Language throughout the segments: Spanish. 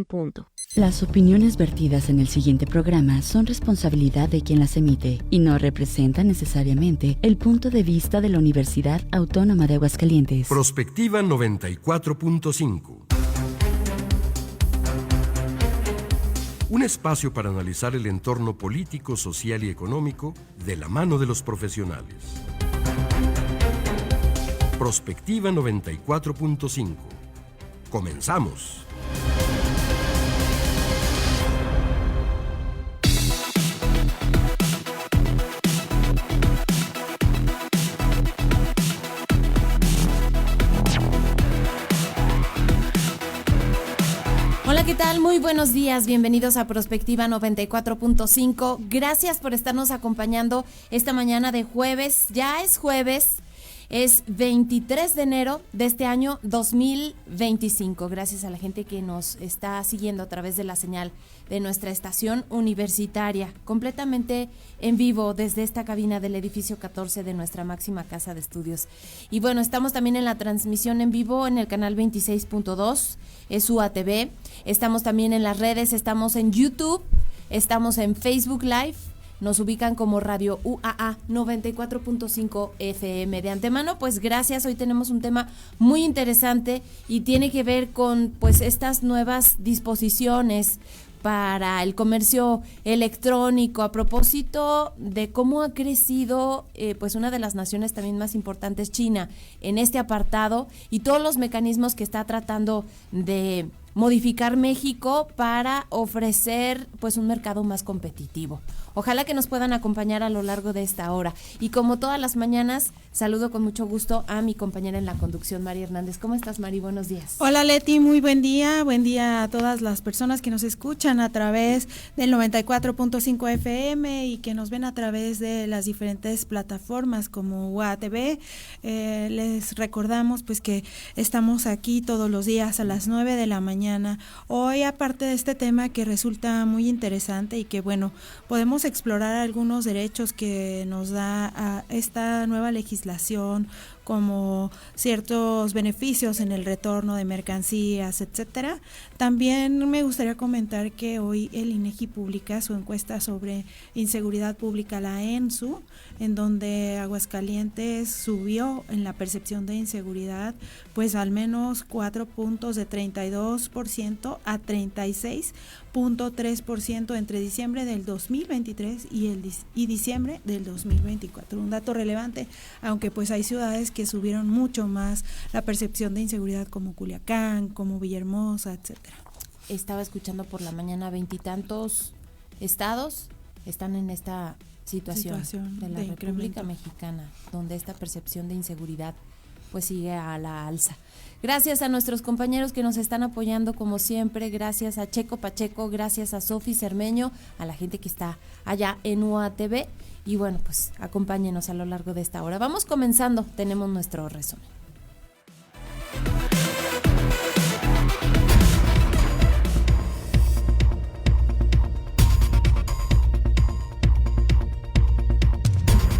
en punto. Las opiniones vertidas en el siguiente programa son responsabilidad de quien las emite y no representan necesariamente el punto de vista de la Universidad Autónoma de Aguascalientes. Prospectiva 94.5. Un espacio para analizar el entorno político, social y económico de la mano de los profesionales. Prospectiva 94.5. Comenzamos. Hola, ¿qué tal? Muy buenos días, bienvenidos a Prospectiva 94.5. Gracias por estarnos acompañando esta mañana de jueves. Ya es jueves, es 23 de enero de este año 2025. Gracias a la gente que nos está siguiendo a través de la señal de nuestra estación universitaria, completamente en vivo desde esta cabina del edificio 14 de nuestra máxima casa de estudios. Y bueno, estamos también en la transmisión en vivo en el canal 26.2, es UATV. Estamos también en las redes, estamos en YouTube, estamos en Facebook Live. Nos ubican como Radio UAA 94.5 FM. De antemano, pues gracias. Hoy tenemos un tema muy interesante y tiene que ver con pues estas nuevas disposiciones para el comercio electrónico, a propósito de cómo ha crecido pues una de las naciones también más importantes, China, en este apartado, y todos los mecanismos que está tratando de modificar México para ofrecer pues un mercado más competitivo. Ojalá que nos puedan acompañar a lo largo de esta hora. Y como todas las mañanas, saludo con mucho gusto a mi compañera en la conducción, Mari Hernández. ¿Cómo estás, Mari? Buenos días. Hola, Leti, muy buen día a todas las personas que nos escuchan a través del 94.5 FM y que nos ven a través de las diferentes plataformas como UATV. Les recordamos pues que estamos aquí todos los días a las 9 de la mañana. Hoy, aparte de este tema que resulta muy interesante y que bueno, podemos explorar algunos derechos que nos da a esta nueva legislación, como ciertos beneficios en el retorno de mercancías, etcétera. También me gustaría comentar que hoy el INEGI publica su encuesta sobre inseguridad pública, la ENSU, en donde Aguascalientes subió en la percepción de inseguridad, pues al menos 4 puntos, de 32% a 36.3% entre diciembre del 2023 y diciembre del 2024. Un dato relevante, aunque pues hay ciudades que subieron mucho más la percepción de inseguridad, como Culiacán, como Villahermosa, etcétera. Estaba escuchando por la mañana, 20 y tantos estados están en esta situación de la República Mexicana, donde esta percepción de inseguridad pues sigue a la alza. Gracias a nuestros compañeros que nos están apoyando como siempre, gracias a Checo Pacheco, gracias a Sofi Cermeño, a la gente que está allá en UATV, y bueno, pues acompáñenos a lo largo de esta hora. Vamos comenzando, tenemos nuestro resumen.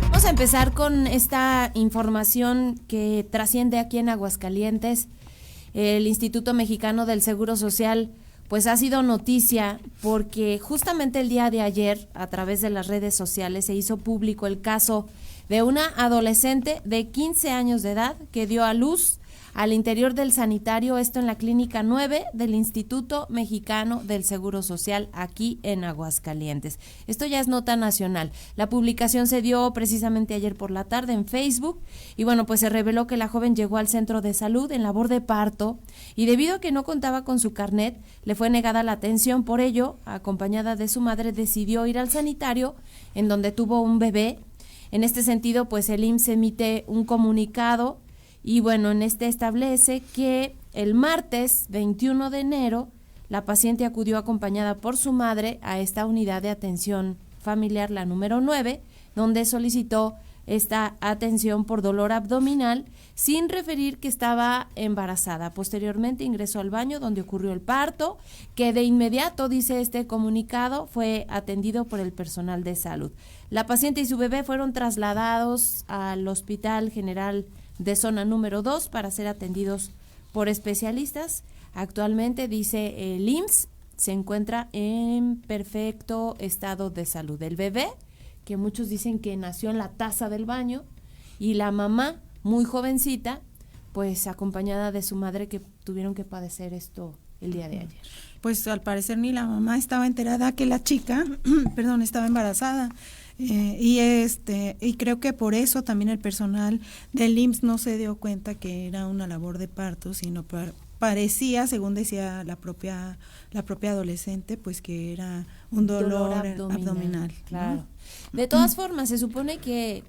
Vamos a empezar con esta información que trasciende aquí en Aguascalientes. El Instituto Mexicano del Seguro Social pues ha sido noticia porque justamente el día de ayer, a través de las redes sociales, se hizo público el caso de una adolescente de 15 años de edad que dio a luz al interior del sanitario, esto en la Clínica 9 del Instituto Mexicano del Seguro Social aquí en Aguascalientes. Esto ya es nota nacional. La publicación se dio precisamente ayer por la tarde en Facebook y bueno, pues se reveló que la joven llegó al centro de salud en labor de parto y debido a que no contaba con su carnet, le fue negada la atención. Por ello, acompañada de su madre, decidió ir al sanitario en donde tuvo un bebé. En este sentido, pues el IMSS emite un comunicado y bueno, en este establece que el martes 21 de enero la paciente acudió acompañada por su madre a esta unidad de atención familiar, la número 9, donde solicitó esta atención por dolor abdominal sin referir que estaba embarazada. Posteriormente ingresó al baño donde ocurrió el parto, que de inmediato, dice este comunicado, fue atendido por el personal de salud. La paciente y su bebé fueron trasladados al Hospital General de Zona número 2 para ser atendidos por especialistas. Actualmente, dice el IMSS, se encuentra en perfecto estado de salud. El bebé, que muchos dicen que nació en la taza del baño, y la mamá, muy jovencita, pues acompañada de su madre, que tuvieron que padecer esto el día de ayer. Pues al parecer ni la mamá estaba enterada que la chica, estaba embarazada. Y creo que por eso también el personal del IMSS no se dio cuenta que era una labor de parto, sino parecía, según decía la propia adolescente, pues que era un dolor abdominal. Claro. ¿No? De todas formas, se supone que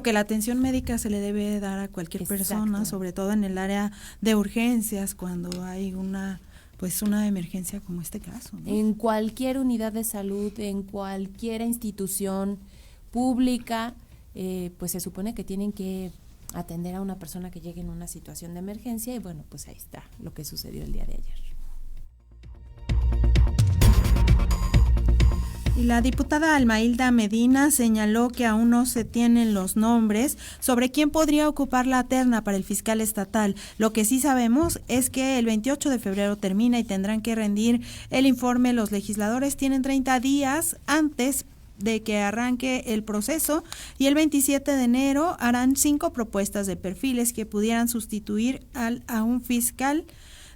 que la atención médica se le debe dar a cualquier persona, sobre todo en el área de urgencias, cuando hay una emergencia como este caso, ¿no? En cualquier unidad de salud, en cualquier institución pública, pues se supone que tienen que atender a una persona que llegue en una situación de emergencia, y bueno, pues ahí está lo que sucedió el día de ayer. Y la diputada Almailda Medina señaló que aún no se tienen los nombres sobre quién podría ocupar la terna para el fiscal estatal. Lo que sí sabemos es que el 28 de febrero termina y tendrán que rendir el informe. Los legisladores tienen 30 días antes de que arranque el proceso, y el 27 de enero harán 5 propuestas de perfiles que pudieran sustituir a un fiscal.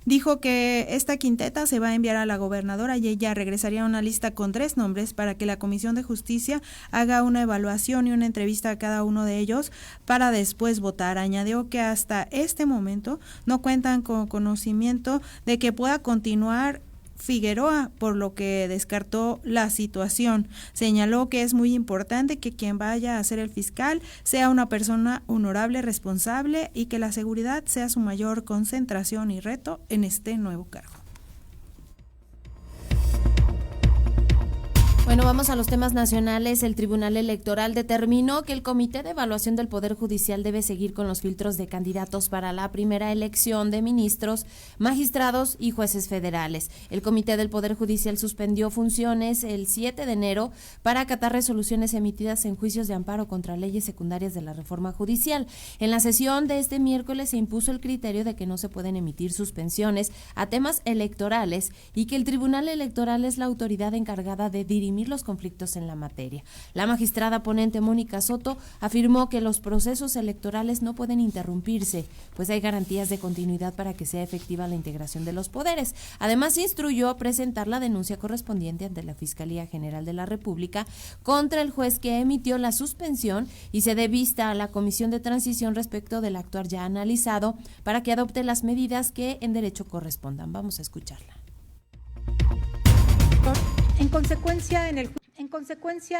Dijo que esta quinteta se va a enviar a la gobernadora y ella regresaría a una lista con 3 nombres para que la Comisión de Justicia haga una evaluación y una entrevista a cada uno de ellos para después votar. Añadió que hasta este momento no cuentan con conocimiento de que pueda continuar Figueroa, por lo que descartó la situación. Señaló que es muy importante que quien vaya a ser el fiscal sea una persona honorable, responsable, y que la seguridad sea su mayor concentración y reto en este nuevo cargo. Bueno, vamos a los temas nacionales. El Tribunal Electoral determinó que el Comité de Evaluación del Poder Judicial debe seguir con los filtros de candidatos para la primera elección de ministros, magistrados y jueces federales. El Comité del Poder Judicial suspendió funciones el 7 de enero para acatar resoluciones emitidas en juicios de amparo contra leyes secundarias de la reforma judicial. En la sesión de este miércoles se impuso el criterio de que no se pueden emitir suspensiones a temas electorales y que el Tribunal Electoral es la autoridad encargada de dirimir los conflictos en la materia. La magistrada ponente Mónica Soto afirmó que los procesos electorales no pueden interrumpirse, pues hay garantías de continuidad para que sea efectiva la integración de los poderes. Además, instruyó presentar la denuncia correspondiente ante la Fiscalía General de la República contra el juez que emitió la suspensión y se dé vista a la Comisión de Transición respecto del actuar ya analizado para que adopte las medidas que en derecho correspondan. Vamos a escucharla. En consecuencia,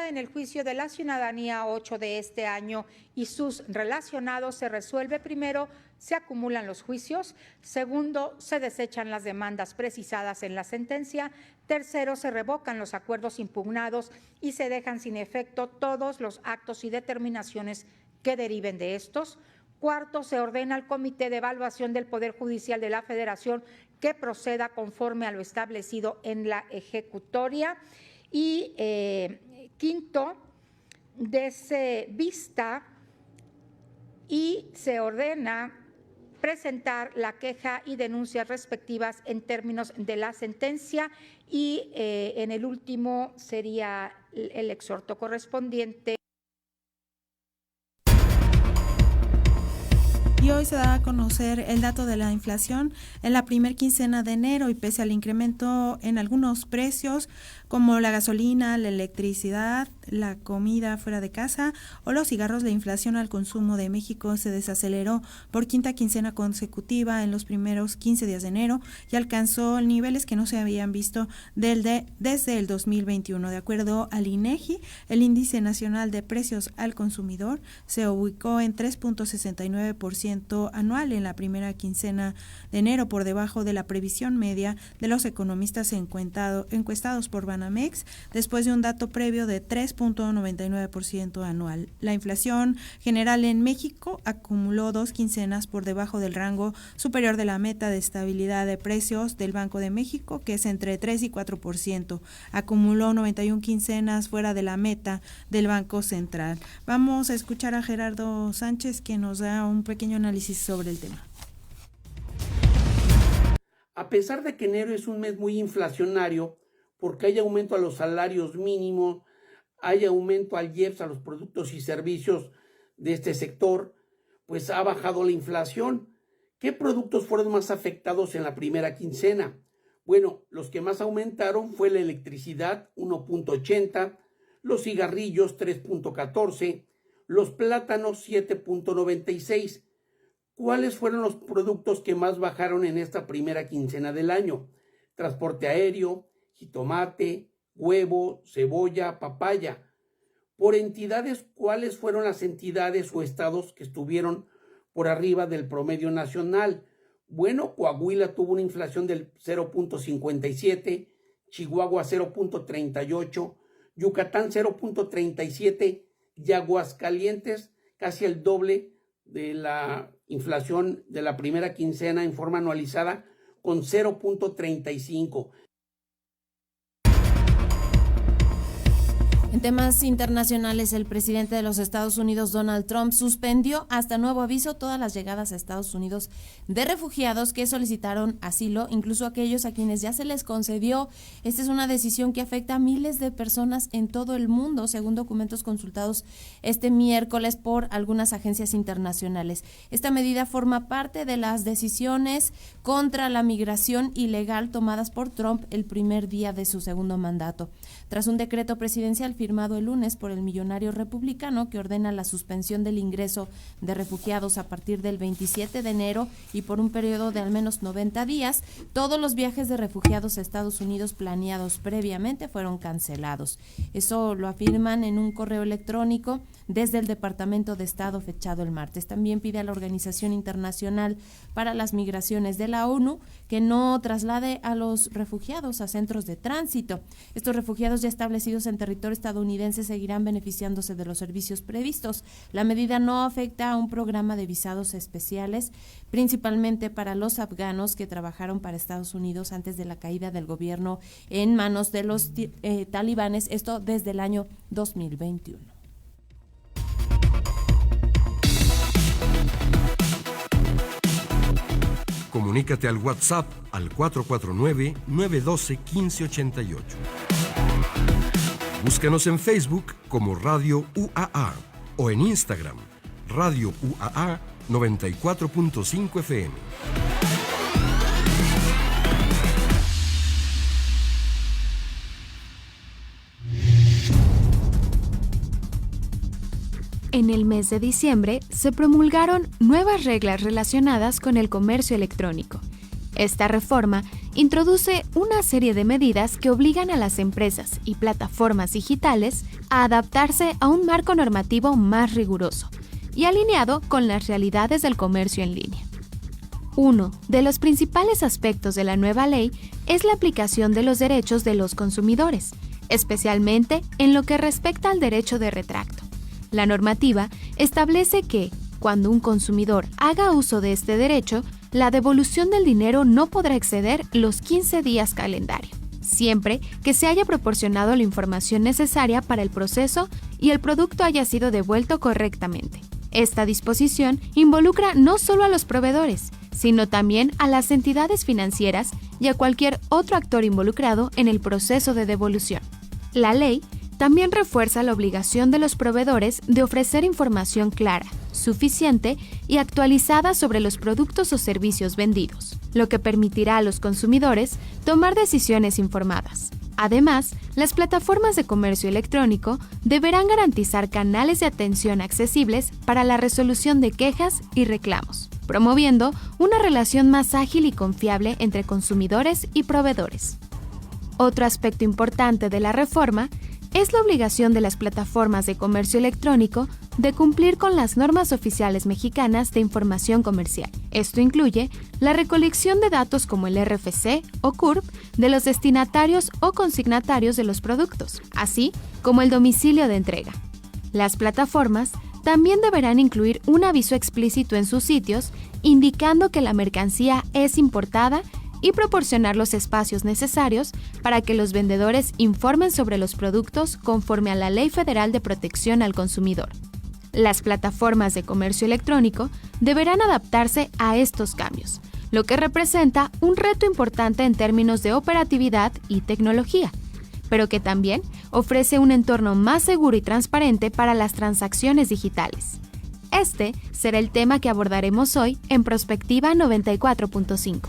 en el juicio de la ciudadanía 8 de este año y sus relacionados se resuelve: primero, se acumulan los juicios; segundo, se desechan las demandas precisadas en la sentencia; tercero, se revocan los acuerdos impugnados y se dejan sin efecto todos los actos y determinaciones que deriven de estos; cuarto, se ordena al Comité de Evaluación del Poder Judicial de la Federación que proceda conforme a lo establecido en la ejecutoria; y quinto, dese vista y se ordena presentar la queja y denuncias respectivas en términos de la sentencia; y en el último sería el exhorto correspondiente. Y hoy se da a conocer el dato de la inflación en la primer quincena de enero, y pese al incremento en algunos precios como la gasolina, la electricidad, la comida fuera de casa o los cigarros, la inflación al consumo de México se desaceleró por quinta quincena consecutiva en los primeros 15 días de enero y alcanzó niveles que no se habían visto desde el 2021. De acuerdo al INEGI, el índice nacional de precios al consumidor se ubicó en 3.69% anual en la primera quincena de enero, por debajo de la previsión media de los economistas encuestados por Banamex, después de un dato previo de 3.99% anual. La inflación general en México acumuló 2 quincenas por debajo del rango superior de la meta de estabilidad de precios del Banco de México, que es entre 3 y 4%. Acumuló 91 quincenas fuera de la meta del Banco Central. Vamos a escuchar a Gerardo Sánchez, que nos da un pequeño análisis sobre el tema. A pesar de que enero es un mes muy inflacionario, porque hay aumento a los salarios mínimos, hay aumento al IEPS, a los productos y servicios de este sector, pues ha bajado la inflación. ¿Qué productos fueron más afectados en la primera quincena? Bueno, los que más aumentaron fue la electricidad, 1.80, los cigarrillos, 3.14, los plátanos, 7.96. ¿Cuáles fueron los productos que más bajaron en esta primera quincena del año? Transporte aéreo, jitomate, huevo, cebolla, papaya. Por entidades, ¿cuáles fueron las entidades o estados que estuvieron por arriba del promedio nacional? Bueno, Coahuila tuvo una inflación del 0.57, Chihuahua 0.38, Yucatán 0.37 y Aguascalientes casi el doble de la inflación de la primera quincena en forma anualizada con 0.35. En temas internacionales, el presidente de los Estados Unidos, Donald Trump, suspendió hasta nuevo aviso todas las llegadas a Estados Unidos de refugiados que solicitaron asilo, incluso aquellos a quienes ya se les concedió. Esta es una decisión que afecta a miles de personas en todo el mundo, según documentos consultados este miércoles por algunas agencias internacionales. Esta medida forma parte de las decisiones contra la migración ilegal tomadas por Trump el primer día de su segundo mandato. Tras un decreto presidencial firmado el lunes por el millonario republicano que ordena la suspensión del ingreso de refugiados a partir del 27 de enero y por un periodo de al menos 90 días, todos los viajes de refugiados a Estados Unidos planeados previamente fueron cancelados. Eso lo afirman en un correo electrónico desde el Departamento de Estado fechado el martes. También pide a la Organización Internacional para las Migraciones de la ONU que no traslade a los refugiados a centros de tránsito. Estos refugiados ya establecidos en territorio estadounidense seguirán beneficiándose de los servicios previstos. La medida no afecta a un programa de visados especiales, principalmente para los afganos que trabajaron para Estados Unidos antes de la caída del gobierno en manos de los talibanes, esto desde el año 2021. Comunícate al WhatsApp al 449-912-1588. Búscanos en Facebook como Radio UAA o en Instagram, Radio UAA 94.5 FM. En el mes de diciembre se promulgaron nuevas reglas relacionadas con el comercio electrónico. Esta reforma introduce una serie de medidas que obligan a las empresas y plataformas digitales a adaptarse a un marco normativo más riguroso y alineado con las realidades del comercio en línea. Uno de los principales aspectos de la nueva ley es la aplicación de los derechos de los consumidores, especialmente en lo que respecta al derecho de retracto. La normativa establece que, cuando un consumidor haga uso de este derecho, la devolución del dinero no podrá exceder los 15 días calendario, siempre que se haya proporcionado la información necesaria para el proceso y el producto haya sido devuelto correctamente. Esta disposición involucra no solo a los proveedores, sino también a las entidades financieras y a cualquier otro actor involucrado en el proceso de devolución. La ley también refuerza la obligación de los proveedores de ofrecer información clara, suficiente y actualizada sobre los productos o servicios vendidos, lo que permitirá a los consumidores tomar decisiones informadas. Además, las plataformas de comercio electrónico deberán garantizar canales de atención accesibles para la resolución de quejas y reclamos, promoviendo una relación más ágil y confiable entre consumidores y proveedores. Otro aspecto importante de la reforma es la obligación de las plataformas de comercio electrónico de cumplir con las normas oficiales mexicanas de información comercial. Esto incluye la recolección de datos como el RFC o CURP de los destinatarios o consignatarios de los productos, así como el domicilio de entrega. Las plataformas también deberán incluir un aviso explícito en sus sitios indicando que la mercancía es importada y proporcionar los espacios necesarios para que los vendedores informen sobre los productos conforme a la Ley Federal de Protección al Consumidor. Las plataformas de comercio electrónico deberán adaptarse a estos cambios, lo que representa un reto importante en términos de operatividad y tecnología, pero que también ofrece un entorno más seguro y transparente para las transacciones digitales. Este será el tema que abordaremos hoy en Prospectiva 94.5.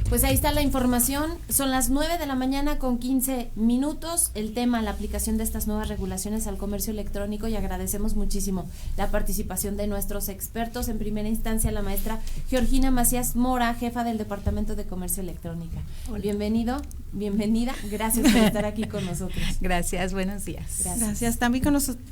Pues ahí está la información, son las 9:15 a.m. El tema, la aplicación de estas nuevas regulaciones al comercio electrónico, y agradecemos muchísimo la participación de nuestros expertos. En primera instancia, la maestra Georgina Macías Mora, jefa del Departamento de Comercio Electrónica. Hola. Bienvenida, gracias por estar aquí con nosotros. Gracias, buenos días. Gracias. También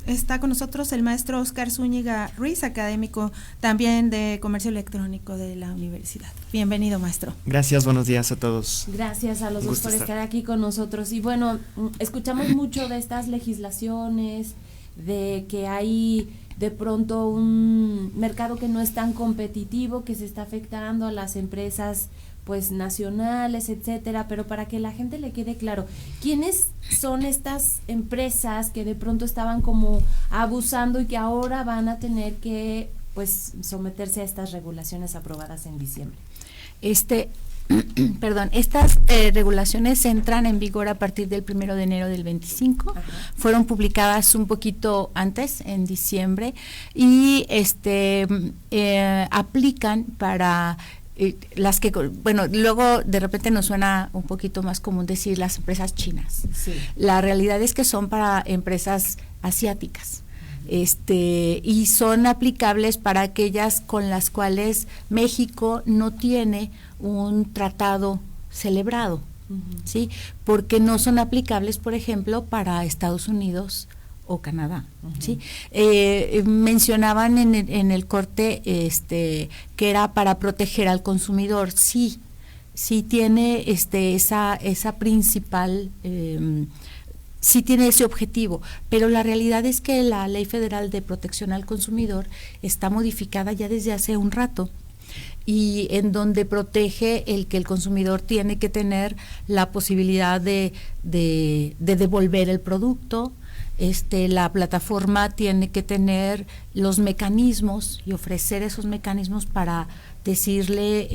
está con nosotros el maestro Oscar Zúñiga Ruiz, académico también de Comercio Electrónico de la universidad. Bienvenido, maestro. Gracias, buenos días a todos. Gracias a los dos por estar aquí con nosotros. Y bueno, escuchamos mucho de estas legislaciones, de que hay de pronto un mercado que no es tan competitivo, que se está afectando a las empresas pues nacionales, etcétera, pero para que la gente le quede claro, ¿quiénes son estas empresas que de pronto estaban como abusando y que ahora van a tener que pues someterse a estas regulaciones aprobadas en diciembre? Estas regulaciones entran en vigor a partir del 1 de enero del 25. Ajá. Fueron publicadas un poquito antes, en diciembre, y aplican para las que, bueno, luego de repente nos suena un poquito más común decir las empresas chinas. Sí. La realidad es que son para empresas asiáticas. Y son aplicables para aquellas con las cuales México no tiene un tratado celebrado, ¿sí? Porque no son aplicables, por ejemplo, para Estados Unidos o Canadá, ¿sí? Mencionaban en el corte que era para proteger al consumidor. Sí tiene esa principal sí tiene ese objetivo, pero la realidad es que la Ley Federal de Protección al Consumidor está modificada ya desde hace un rato, y en donde protege el que el consumidor tiene que tener la posibilidad de devolver el producto. La plataforma tiene que tener los mecanismos y ofrecer esos mecanismos para decirle,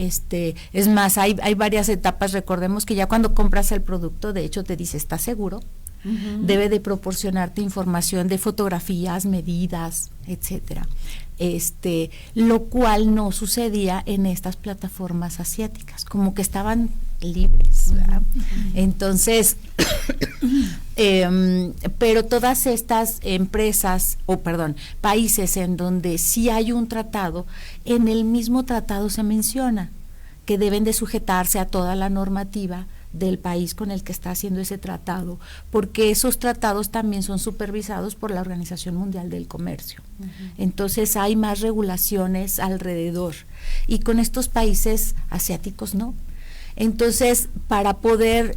es más, hay varias etapas. Recordemos que ya cuando compras el producto, de hecho te dice, ¿estás seguro? Debe de proporcionarte información de fotografías, medidas, etcétera. Lo cual no sucedía en estas plataformas asiáticas, como que estaban libres, ¿verdad? Entonces, pero todas estas empresas, países en donde sí hay un tratado, en el mismo tratado se menciona que deben de sujetarse a toda la normativa del país con el que está haciendo ese tratado, porque esos tratados también son supervisados por la Organización Mundial del Comercio. Entonces hay más regulaciones alrededor, y con estos países asiáticos no. Entonces, para poder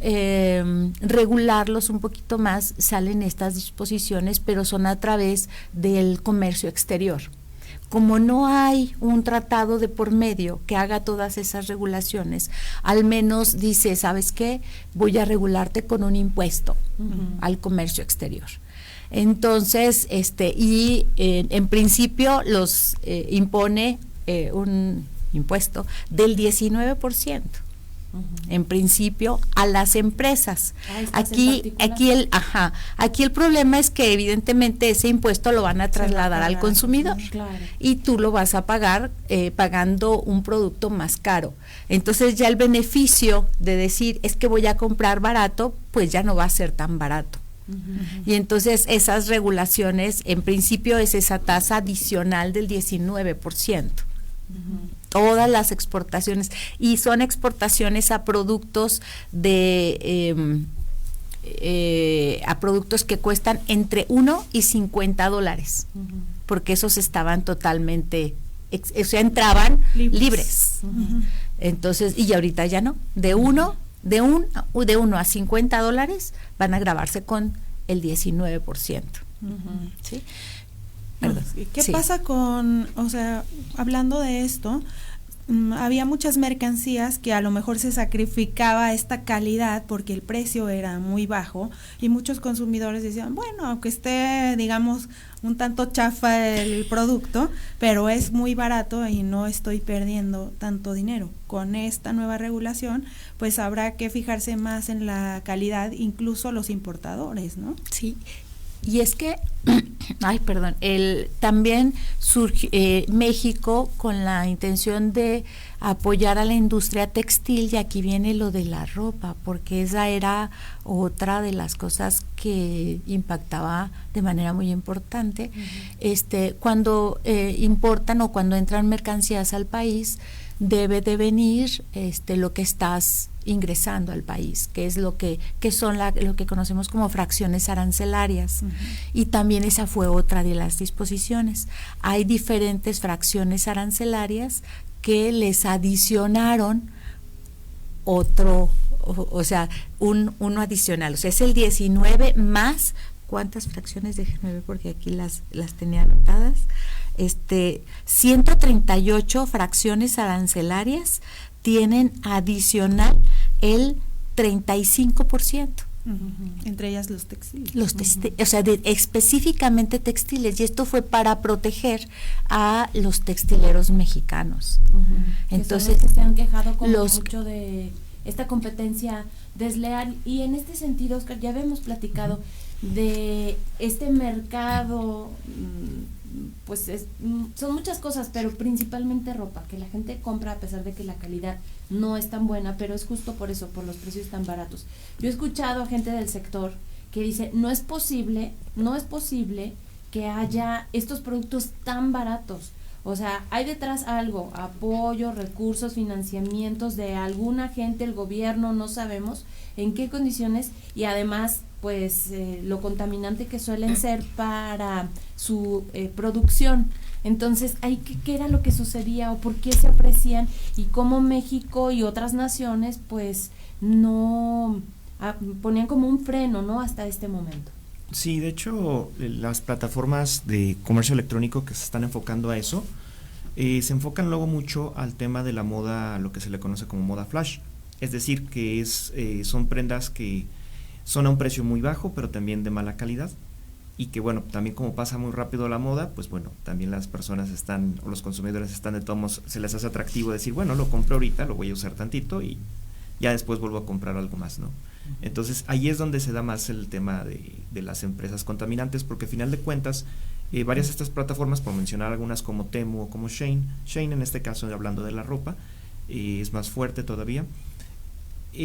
regularlos un poquito más, salen estas disposiciones, pero son a través del comercio exterior. Como no hay un tratado de por medio que haga todas esas regulaciones, al menos dice, ¿sabes qué? Voy a regularte con un impuesto al comercio exterior. Entonces, en principio los impone un impuesto del 19%. En principio a las empresas. Aquí el problema es que evidentemente ese impuesto lo van a trasladar al consumidor, claro, y tú lo vas a pagar pagando un producto más caro. Entonces ya el beneficio de decir es que voy a comprar barato, pues ya no va a ser tan barato. Y entonces esas regulaciones, en principio es esa tasa adicional del 19%. Todas las exportaciones, y son exportaciones a productos a productos que cuestan entre $1 y $50, porque esos estaban totalmente, entraban libres. Entonces, y ahorita ya no, de uno a $50 van a gravarse con el 19%. ¿Sí? ¿Qué pasa con, hablando de esto, había muchas mercancías que a lo mejor se sacrificaba esta calidad porque el precio era muy bajo y muchos consumidores decían, bueno, aunque esté, digamos, un tanto chafa el producto, pero es muy barato y no estoy perdiendo tanto dinero. Con esta nueva regulación, pues habrá que fijarse más en la calidad, incluso los importadores, ¿no? Sí. Y es que, también surgió México con la intención de apoyar a la industria textil, y aquí viene lo de la ropa, porque esa era otra de las cosas que impactaba de manera muy importante. Cuando importan o cuando entran mercancías al país, debe de venir lo que estás ingresando al país, que es lo que son lo que conocemos como fracciones arancelarias. Y también esa fue otra de las disposiciones. Hay diferentes fracciones arancelarias que les adicionaron otro, uno adicional, o sea, es el 19 más, ¿cuántas fracciones? Déjenme ver porque aquí las tenía anotadas. 138 fracciones arancelarias tienen adicional el 35%. Entre ellas los textiles. Específicamente textiles, y esto fue para proteger a los textileros mexicanos. Entonces se han quejado mucho de esta competencia desleal, y en este sentido, Oscar, ya habíamos platicado de este mercado, pues son muchas cosas, pero principalmente ropa, que la gente compra a pesar de que la calidad no es tan buena, pero es justo por eso, por los precios tan baratos. Yo he escuchado a gente del sector que dice, no es posible que haya estos productos tan baratos. O sea, hay detrás algo, apoyo, recursos, financiamientos de alguna gente, el gobierno, no sabemos en qué condiciones, y además pues lo contaminante que suelen ser para su producción. Entonces, ¿qué era lo que sucedía o por qué se ofrecían, y cómo México y otras naciones pues no ponían como un freno, ¿no?, hasta este momento? Sí, de hecho, las plataformas de comercio electrónico que se están enfocando a eso, se enfocan luego mucho al tema de la moda, lo que se le conoce como moda flash. Es decir, que son prendas que son a un precio muy bajo, pero también de mala calidad, y que bueno, también como pasa muy rápido la moda, pues bueno, también las personas o los consumidores están de todos modos, se les hace atractivo decir, bueno, lo compro ahorita, lo voy a usar tantito y ya después vuelvo a comprar algo más, ¿no? Entonces ahí es donde se da más el tema de las empresas contaminantes, porque al final de cuentas varias de estas plataformas, por mencionar algunas como Temu o como Shein en este caso, hablando de la ropa, es más fuerte todavía,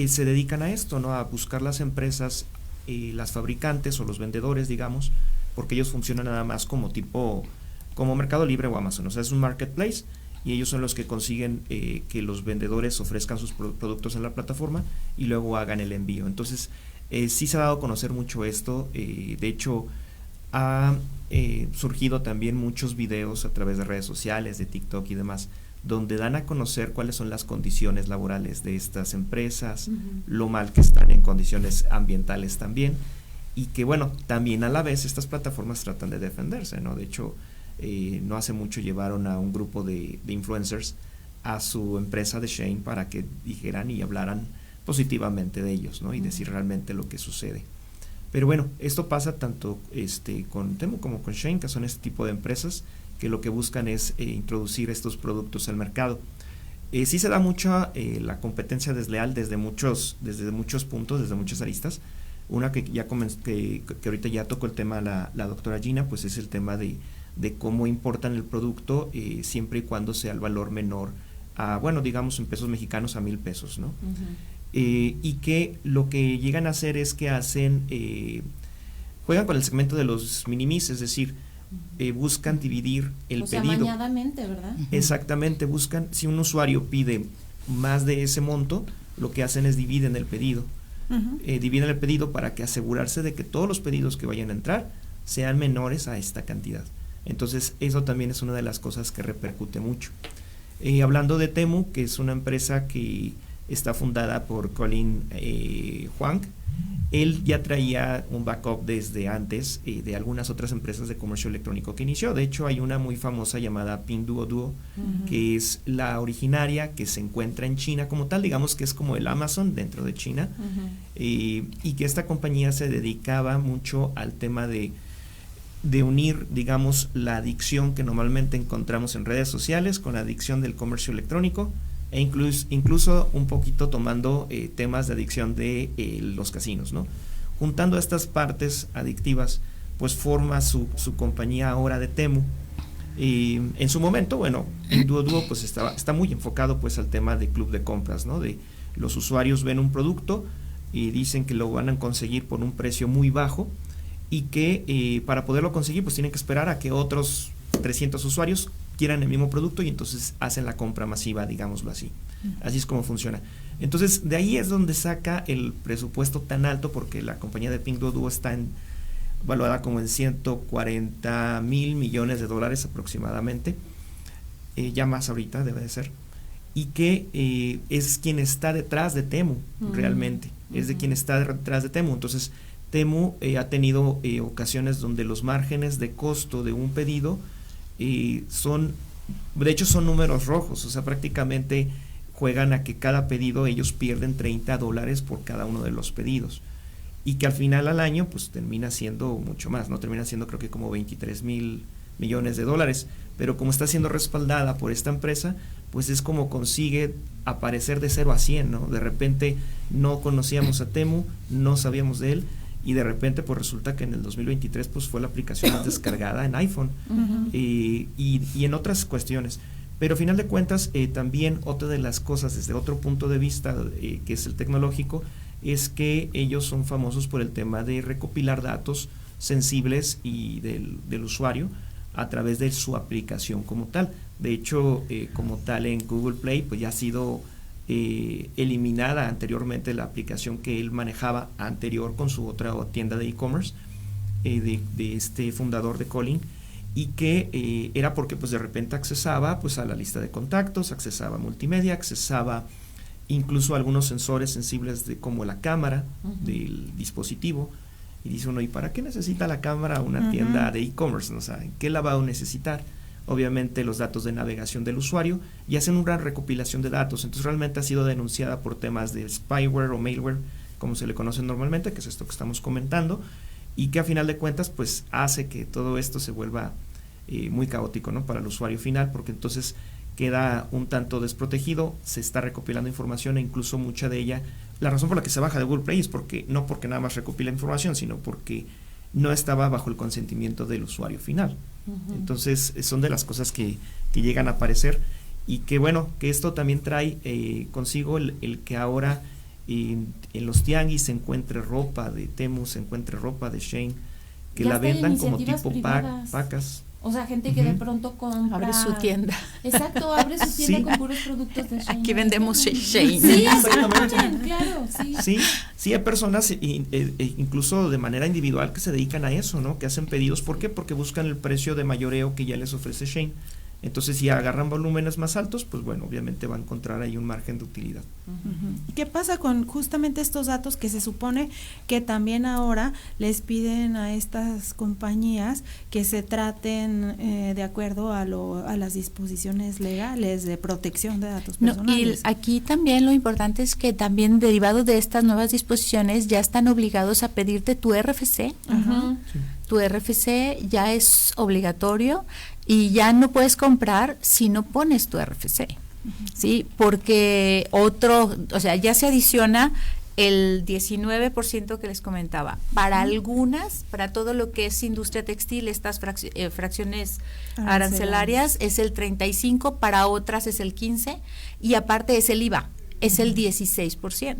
se dedican a esto, ¿no?, a buscar las empresas, las fabricantes o los vendedores, digamos, porque ellos funcionan nada más como Mercado Libre o Amazon, o sea, es un marketplace, y ellos son los que consiguen que los vendedores ofrezcan sus productos en la plataforma y luego hagan el envío. Entonces sí se ha dado a conocer mucho esto. De hecho ha surgido también muchos videos a través de redes sociales, de TikTok y demás, donde dan a conocer cuáles son las condiciones laborales de estas empresas, lo mal que están en condiciones ambientales también, y que bueno, también a la vez estas plataformas tratan de defenderse, ¿no? De hecho, no hace mucho llevaron a un grupo de influencers a su empresa de Shein para que dijeran y hablaran positivamente de ellos, ¿no? Y decir realmente lo que sucede. Pero bueno, esto pasa tanto con Temu como con Shein, que son este tipo de empresas que lo que buscan es introducir estos productos al mercado. Sí se da mucha la competencia desleal desde muchos puntos, desde muchas aristas. Una que ya que ahorita ya tocó el tema la doctora Gina, pues es el tema de cómo importan el producto siempre y cuando sea el valor menor a, bueno, digamos en pesos mexicanos a 1,000 pesos, ¿no? Y que lo que llegan a hacer es que juegan con el segmento de los minimis, es decir, buscan dividir el pedido. Amañadamente, ¿verdad? Exactamente, buscan, si un usuario pide más de ese monto, lo que hacen es dividen el pedido. Dividen el pedido para que asegurarse de que todos los pedidos que vayan a entrar sean menores a esta cantidad. Entonces eso también es una de las cosas que repercute mucho. Hablando de Temu, que es una empresa que está fundada por Colin Huang, él ya traía un backup desde antes de algunas otras empresas de comercio electrónico que inició. De hecho, hay una muy famosa llamada Pinduoduo, que es la originaria, que se encuentra en China como tal, digamos que es como el Amazon dentro de China, y que esta compañía se dedicaba mucho al tema de unir, digamos, la adicción que normalmente encontramos en redes sociales con la adicción del comercio electrónico, e incluso un poquito tomando temas de adicción de los casinos, ¿no? Juntando estas partes adictivas, pues forma su compañía ahora de Temu. En su momento, bueno, Pinduoduo pues está muy enfocado pues al tema de club de compras, ¿no? De los usuarios ven un producto y dicen que lo van a conseguir por un precio muy bajo, y que para poderlo conseguir pues tienen que esperar a que otros 300 usuarios quieran el mismo producto, y entonces hacen la compra masiva, digámoslo así. Así es como funciona. Entonces, de ahí es donde saca el presupuesto tan alto, porque la compañía de Pinduoduo está valuada como en 140,000 millones de dólares aproximadamente, ya más ahorita debe de ser, y que es quien está detrás de Temu, realmente, es de quien está detrás de Temu. Entonces, Temu ha tenido ocasiones donde los márgenes de costo de un pedido son números rojos, o sea, prácticamente juegan a que cada pedido ellos pierden $30 por cada uno de los pedidos, y que al final al año pues termina siendo mucho más, ¿no? Termina siendo creo que como 23,000 millones de dólares, pero como está siendo respaldada por esta empresa, pues es como consigue aparecer de 0 a 100, ¿no? De repente no conocíamos a Temu, no sabíamos de él, y de repente pues resulta que en el 2023 pues fue la aplicación más descargada en iPhone, y en otras cuestiones. Pero a final de cuentas también otra de las cosas desde otro punto de vista que es el tecnológico, es que ellos son famosos por el tema de recopilar datos sensibles y del usuario a través de su aplicación como tal. De hecho, como tal en Google Play pues ya ha sido eliminada anteriormente la aplicación que él manejaba anterior con su otra tienda de e-commerce, de este fundador de Calling, y que era porque pues de repente accesaba pues a la lista de contactos, accesaba a multimedia, accesaba incluso a algunos sensores sensibles como la cámara del dispositivo, y dice uno, ¿y para qué necesita la cámara una tienda de e-commerce? O sea, ¿qué la va a necesitar? Obviamente los datos de navegación del usuario, y hacen una recopilación de datos. Entonces realmente ha sido denunciada por temas de spyware o malware, como se le conoce normalmente, que es esto que estamos comentando, y que a final de cuentas pues hace que todo esto se vuelva muy caótico, ¿no? Para el usuario final, porque entonces queda un tanto desprotegido, se está recopilando información, e incluso mucha de ella, la razón por la que se baja de Google Play es porque no porque nada más recopila información, sino porque no estaba bajo el consentimiento del usuario final. Entonces son de las cosas que llegan a aparecer, y que bueno, que esto también trae consigo el que ahora en los tianguis se encuentre ropa de Temu, se encuentre ropa de Shein, que ya la vendan como tipo privadas. pacas. O sea, gente que de pronto compra. Abre su tienda. Exacto, abre su tienda con puros productos de Shein. Aquí vendemos Shein. Sí, exactamente, claro, sí. Sí, hay personas incluso de manera individual que se dedican a eso, ¿no? Que hacen pedidos. ¿Por qué? Porque buscan el precio de mayoreo que ya les ofrece Shein. Entonces, si agarran volúmenes más altos, pues bueno, obviamente va a encontrar ahí un margen de utilidad. ¿Qué pasa con justamente estos datos que se supone que también ahora les piden a estas compañías que se traten de acuerdo a las disposiciones legales de protección de datos personales? Y aquí también lo importante es que también derivado de estas nuevas disposiciones ya están obligados a pedirte tu RFC. Tu RFC ya es obligatorio, y ya no puedes comprar si no pones tu RFC, ¿sí? Porque ya se adiciona el 19% que les comentaba. Para algunas, para todo lo que es industria textil, estas fracciones arancelarias es el 35%, para otras es el 15%, y aparte es el IVA, es el 16%.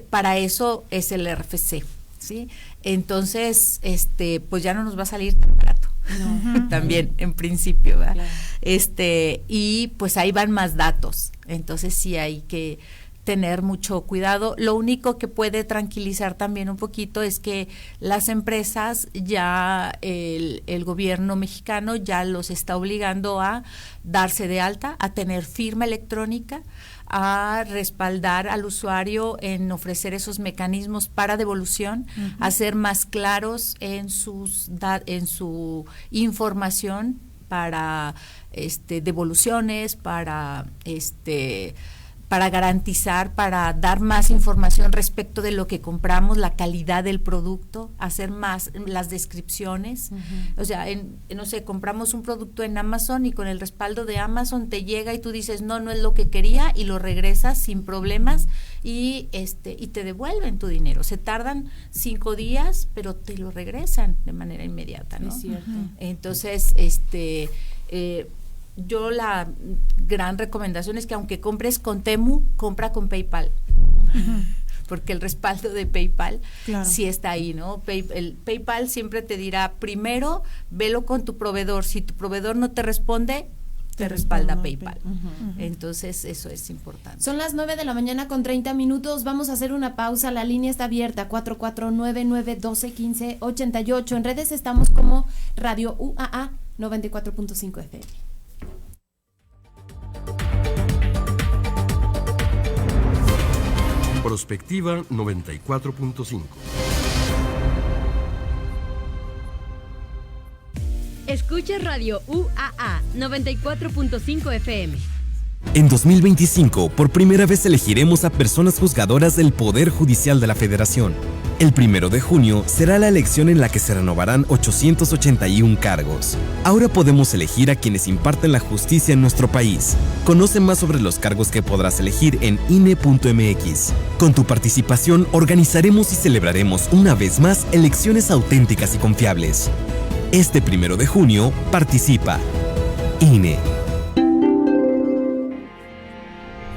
Para eso es el RFC, ¿sí? Entonces, pues ya no nos va a salir tan barato. También en principio, ¿verdad? Claro. Y pues ahí van más datos, entonces sí hay que tener mucho cuidado. Lo único que puede tranquilizar también un poquito es que las empresas ya el gobierno mexicano ya los está obligando a darse de alta, a tener firma electrónica, a respaldar al usuario en ofrecer esos mecanismos para devolución, a ser más claros en su información para devoluciones, para garantizar, para dar más información respecto de lo que compramos, la calidad del producto, hacer más las descripciones. O sea, no sé, compramos un producto en Amazon y con el respaldo de Amazon te llega y tú dices, no es lo que quería, y lo regresas sin problemas y te devuelven tu dinero. Se tardan 5 días, pero te lo regresan de manera inmediata, ¿no? Es cierto. Entonces, yo la gran recomendación es que aunque compres con Temu, compra con PayPal, porque el respaldo de PayPal sí está ahí, ¿no? El PayPal siempre te dirá, primero velo con tu proveedor, si tu proveedor no te responde, te respalda PayPal. Entonces eso es importante. Son las 9:30 a.m. Vamos a hacer una pausa. La línea está abierta, 4499121588. En redes estamos como Radio UAA 94.5 FM. Prospectiva 94.5. Escucha Radio UAA 94.5 FM. En 2025, por primera vez elegiremos a personas juzgadoras del Poder Judicial de la Federación. El 1 de junio será la elección en la que se renovarán 881 cargos. Ahora podemos elegir a quienes imparten la justicia en nuestro país. Conoce más sobre los cargos que podrás elegir en INE.mx. Con tu participación, organizaremos y celebraremos una vez más elecciones auténticas y confiables. Este 1 de junio, participa. INE.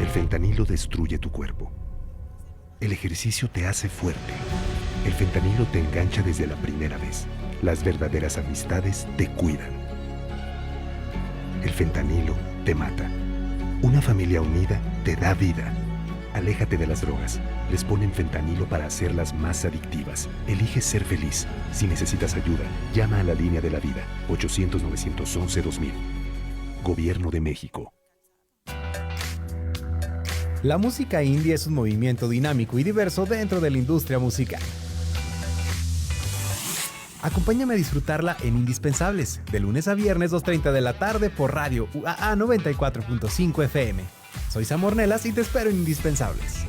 El fentanilo destruye tu cuerpo. El ejercicio te hace fuerte. El fentanilo te engancha desde la primera vez. Las verdaderas amistades te cuidan. El fentanilo te mata. Una familia unida te da vida. Aléjate de las drogas. Les ponen fentanilo para hacerlas más adictivas. Elige ser feliz. Si necesitas ayuda, llama a la línea de la vida. 800-911-2000. Gobierno de México. La música indie es un movimiento dinámico y diverso dentro de la industria musical. Acompáñame a disfrutarla en Indispensables, de lunes a viernes 2:30 de la tarde por Radio UAA 94.5 FM. Soy Sam Ornelas y te espero en Indispensables.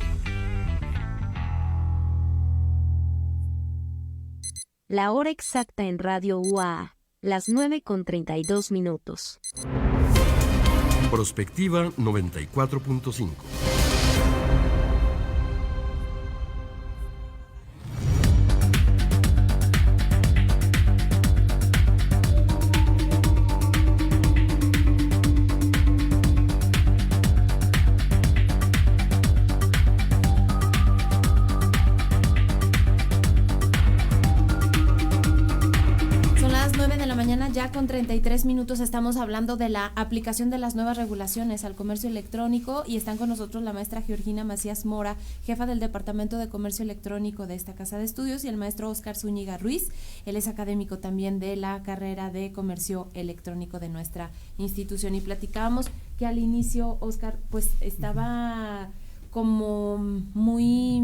La hora exacta en Radio UAA, las 9:32. Prospectiva 94.5. Ya con 33 minutos estamos hablando de la aplicación de las nuevas regulaciones al comercio electrónico y están con nosotros la maestra Georgina Macías Mora, jefa del Departamento de Comercio Electrónico de esta Casa de Estudios, y el maestro Óscar Zúñiga Ruiz. Él es académico también de la carrera de Comercio Electrónico de nuestra institución. Y platicábamos que al inicio, Óscar, pues estaba como muy...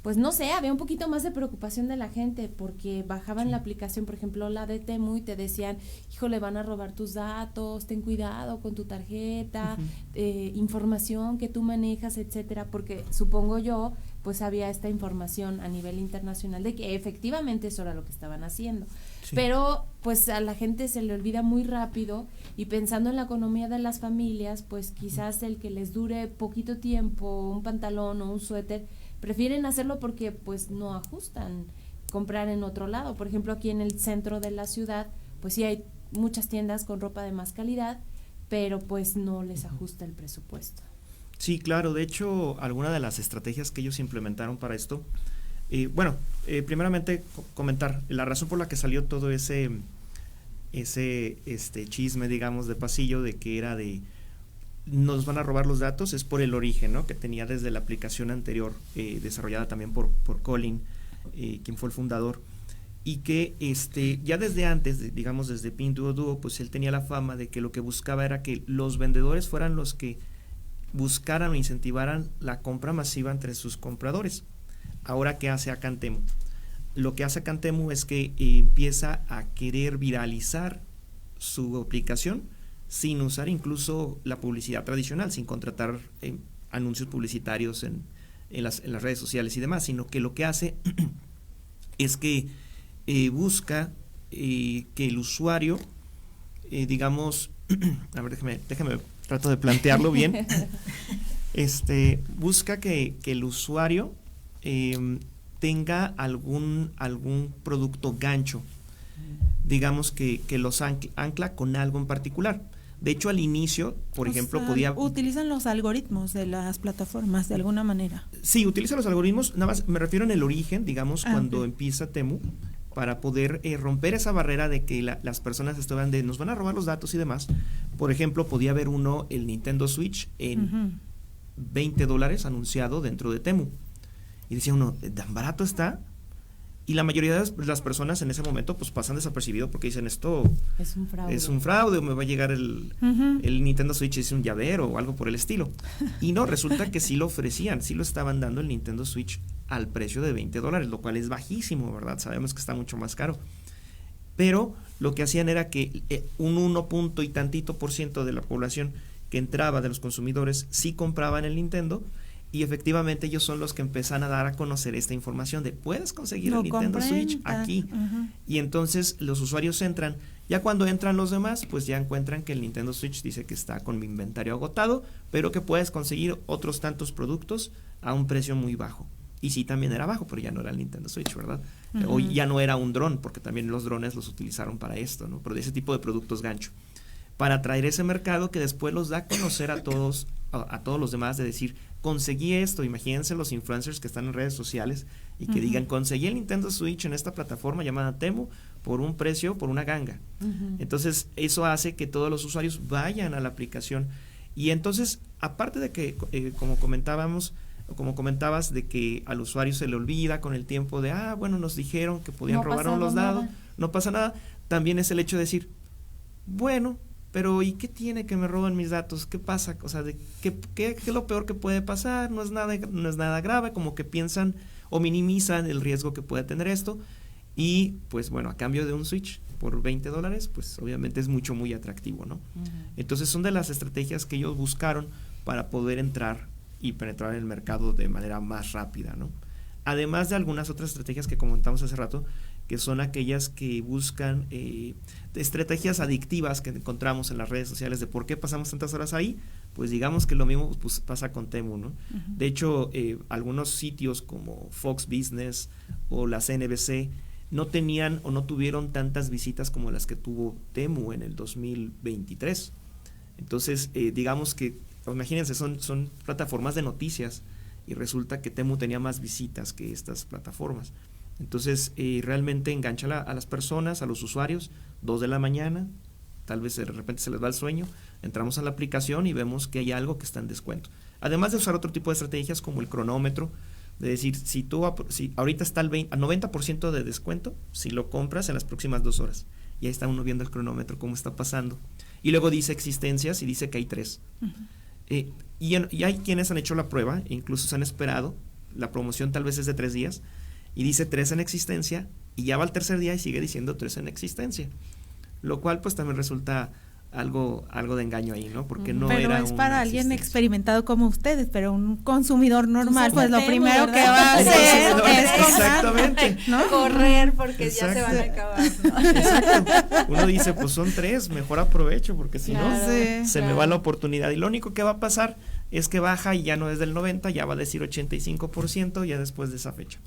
Pues no sé, había un poquito más de preocupación de la gente porque bajaban la aplicación, por ejemplo, la de Temu, y te decían, híjole, van a robar tus datos, ten cuidado con tu tarjeta, información que tú manejas, etcétera, porque supongo yo, pues había esta información a nivel internacional de que efectivamente eso era lo que estaban haciendo. Sí. Pero pues a la gente se le olvida muy rápido y pensando en la economía de las familias, pues quizás el que les dure poquito tiempo, un pantalón o un suéter, prefieren hacerlo porque pues no ajustan comprar en otro lado. Por ejemplo, aquí en el centro de la ciudad, pues sí hay muchas tiendas con ropa de más calidad, pero pues no les ajusta el presupuesto. Sí, claro. De hecho, alguna de las estrategias que ellos implementaron para esto, primeramente comentar la razón por la que salió todo ese chisme, digamos, de pasillo, de que era de nos van a robar los datos, es por el origen, ¿no?, que tenía desde la aplicación anterior, desarrollada también por Colin, quien fue el fundador, y que ya desde antes, digamos desde Pinduoduo, pues él tenía la fama de que lo que buscaba era que los vendedores fueran los que buscaran o incentivaran la compra masiva entre sus compradores. Ahora, ¿qué hace acá en Temu? Lo que hace acá en Temu es que empieza a querer viralizar su aplicación sin usar incluso la publicidad tradicional, sin contratar anuncios publicitarios en las redes sociales y demás, sino que lo que hace es que busca que el usuario, digamos, a ver, déjame trato de plantearlo bien, busca que el usuario tenga algún producto gancho, digamos que los ancla con algo en particular. De hecho, al inicio, por ejemplo, utilizan los algoritmos de las plataformas de alguna manera. Sí, utilizan los algoritmos, nada más me refiero en el origen, digamos, cuando empieza Temu, para poder romper esa barrera de que las personas estaban nos van a robar los datos y demás. Por ejemplo, podía haber el Nintendo Switch en $20 anunciado dentro de Temu. Y decía uno, ¿tan barato está? Y la mayoría de las personas en ese momento pues pasan desapercibido porque dicen, esto es un fraude, o me va a llegar el Nintendo Switch y es un llavero o algo por el estilo. Y no, resulta que sí lo ofrecían, sí lo estaban dando el Nintendo Switch al precio de $20, lo cual es bajísimo, ¿verdad? Sabemos que está mucho más caro. Pero lo que hacían era que un 1 punto y tantito % de la población que entraba, de los consumidores, sí compraban el Nintendo. Y efectivamente ellos son los que empiezan a dar a conocer esta información de puedes conseguir el Nintendo Switch aquí. Y entonces los usuarios entran. Ya cuando entran los demás, pues ya encuentran que el Nintendo Switch dice que está con mi inventario agotado, pero que puedes conseguir otros tantos productos a un precio muy bajo. Y sí, también era bajo, pero ya no era el Nintendo Switch, ¿verdad? O ya no era un dron, porque también los drones los utilizaron para esto, ¿no? Pero de ese tipo de productos gancho. Para atraer ese mercado que después los da a conocer a todos los demás, de decir, conseguí esto. Imagínense los influencers que están en redes sociales y que digan, conseguí el Nintendo Switch en esta plataforma llamada Temu por un precio, por una ganga. Entonces eso hace que todos los usuarios vayan a la aplicación. Y entonces, aparte de que, como comentabas, de que al usuario se le olvida con el tiempo de, bueno, nos dijeron que podían robarnos los datos, no pasa nada, también es el hecho de decir, bueno, pero ¿y qué tiene que me roban mis datos? ¿Qué pasa? O sea, ¿qué es lo peor que puede pasar? No es nada grave, como que piensan o minimizan el riesgo que puede tener esto. Y pues bueno, a cambio de un Switch por $20, pues obviamente es muy atractivo, ¿no? Entonces son de las estrategias que ellos buscaron para poder entrar y penetrar el mercado de manera más rápida, ¿no? Además de algunas otras estrategias que comentamos hace rato, que son aquellas que buscan estrategias adictivas que encontramos en las redes sociales de por qué pasamos tantas horas ahí. Pues digamos que lo mismo pues, pasa con Temu, ¿no? De hecho, algunos sitios como Fox Business o la CNBC no tenían o no tuvieron tantas visitas como las que tuvo Temu en el 2023. Entonces, digamos que, imagínense, son plataformas de noticias y resulta que Temu tenía más visitas que estas plataformas. Entonces, realmente engancha a las personas, a los usuarios, 2 de la mañana, tal vez de repente se les va el sueño, entramos a la aplicación y vemos que hay algo que está en descuento. Además de usar otro tipo de estrategias como el cronómetro, de decir, si ahorita está al 90% de descuento, si lo compras en las próximas 2 horas. Y ahí está uno viendo el cronómetro, cómo está pasando. Y luego dice existencias y dice que hay 3. Y hay quienes han hecho la prueba, e incluso se han esperado, la promoción tal vez es de 3 días, y dice 3 en existencia, y ya va al tercer día y sigue diciendo 3 en existencia, lo cual pues también resulta algo de engaño ahí, ¿no? Porque no pero era es para alguien experimentado como ustedes, pero un consumidor normal, pues lo primero que va a hacer es exactamente, ¿no? Correr porque ya se van a acabar, ¿no? Exacto. Uno dice, pues son 3, mejor aprovecho porque si no se me va la oportunidad, y lo único que va a pasar es que baja y ya no es del 90, ya va a decir 85% ya después de esa fecha.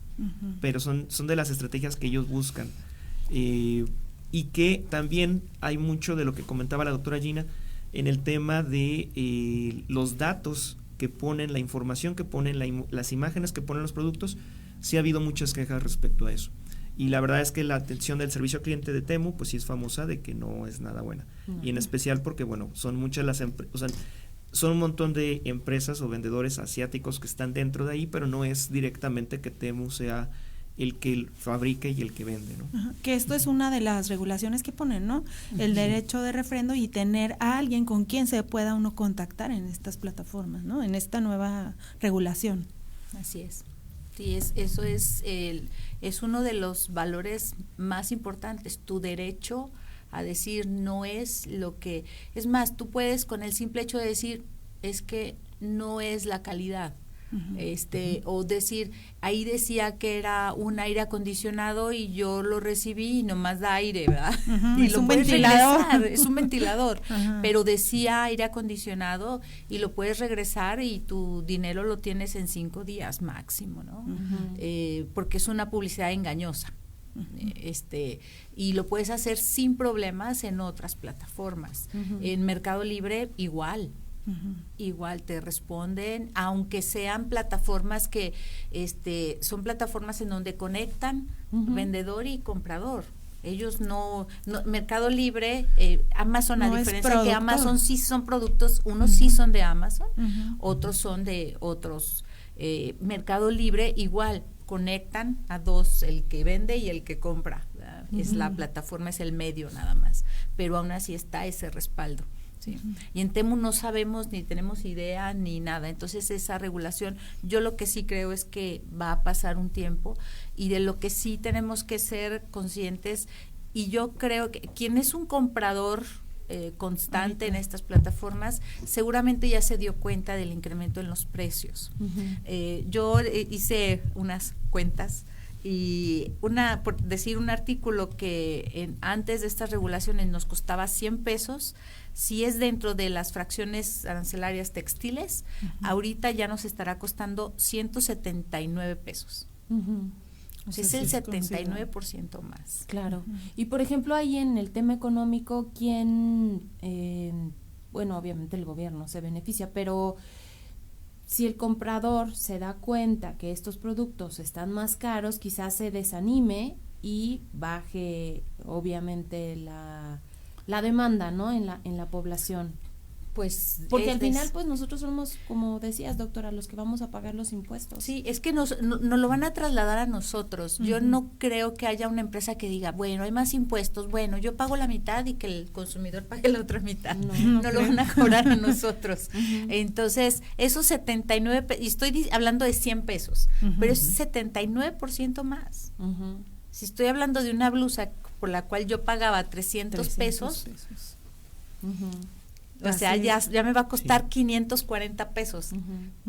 Pero son de las estrategias que ellos buscan. Y que también hay mucho de lo que comentaba la doctora Gina en el tema de los datos que ponen, la información que ponen, las imágenes que ponen los productos. Sí ha habido muchas quejas respecto a eso. Y la verdad es que la atención del servicio al cliente de Temu, pues sí es famosa de que no es nada buena. Y en especial porque, bueno, son muchas las son un montón de empresas o vendedores asiáticos que están dentro de ahí, pero no es directamente que Temu sea el que fabrica y el que vende, ¿no? Ajá, que esto es una de las regulaciones que ponen, ¿no? El derecho de refrendo y tener a alguien con quien se pueda uno contactar en estas plataformas, ¿no? En esta nueva regulación. Así es. Sí, eso es uno de los valores más importantes, tu derecho a decir no es lo que, es más, tú puedes con el simple hecho de decir es que no es la calidad. O decir, ahí decía que era un aire acondicionado y yo lo recibí y nomás da aire, ¿verdad? Y es lo un puedes ventilador. regresar, es un ventilador, pero decía aire acondicionado y lo puedes regresar y tu dinero lo tienes en 5 días máximo, ¿no? Porque es una publicidad engañosa. Y lo puedes hacer sin problemas en otras plataformas. En Mercado Libre igual. Igual te responden, aunque sean plataformas que son plataformas en donde conectan vendedor y comprador. Ellos no Mercado Libre, Amazon, no, a diferencia que Amazon sí son productos, unos sí son de Amazon, otros son de otros. Mercado Libre igual conectan a dos, el que vende y el que compra. Es la plataforma, es el medio nada más, pero aún así está ese respaldo. Sí. Y en Temu no sabemos ni tenemos idea ni nada, entonces esa regulación, yo lo que sí creo es que va a pasar un tiempo y de lo que sí tenemos que ser conscientes, y yo creo que quien es un comprador constante en estas plataformas seguramente ya se dio cuenta del incremento en los precios. Yo hice unas cuentas y por decir un artículo que antes de estas regulaciones nos costaba 100 pesos, si es dentro de las fracciones arancelarias textiles, ahorita ya nos estará costando 179 pesos. O sea, es el 79% más. Claro. Y por ejemplo, ahí en el tema económico, ¿quién, bueno, obviamente el gobierno se beneficia, pero si el comprador se da cuenta que estos productos están más caros, quizás se desanime y baje, obviamente, la demanda, ¿no? En la población. Pues porque al final pues nosotros somos, como decías, doctora, los que vamos a pagar los impuestos. Sí, es que nos lo van a trasladar a nosotros. Yo no creo que haya una empresa que diga, bueno, hay más impuestos, bueno, yo pago la mitad y que el consumidor pague la otra mitad. No lo van a cobrar a nosotros. Entonces, esos 79, y estoy hablando de 100 pesos, pero es 79% más. Si estoy hablando de una blusa por la cual yo pagaba 300 pesos. O sea, ya me va a costar 540 pesos.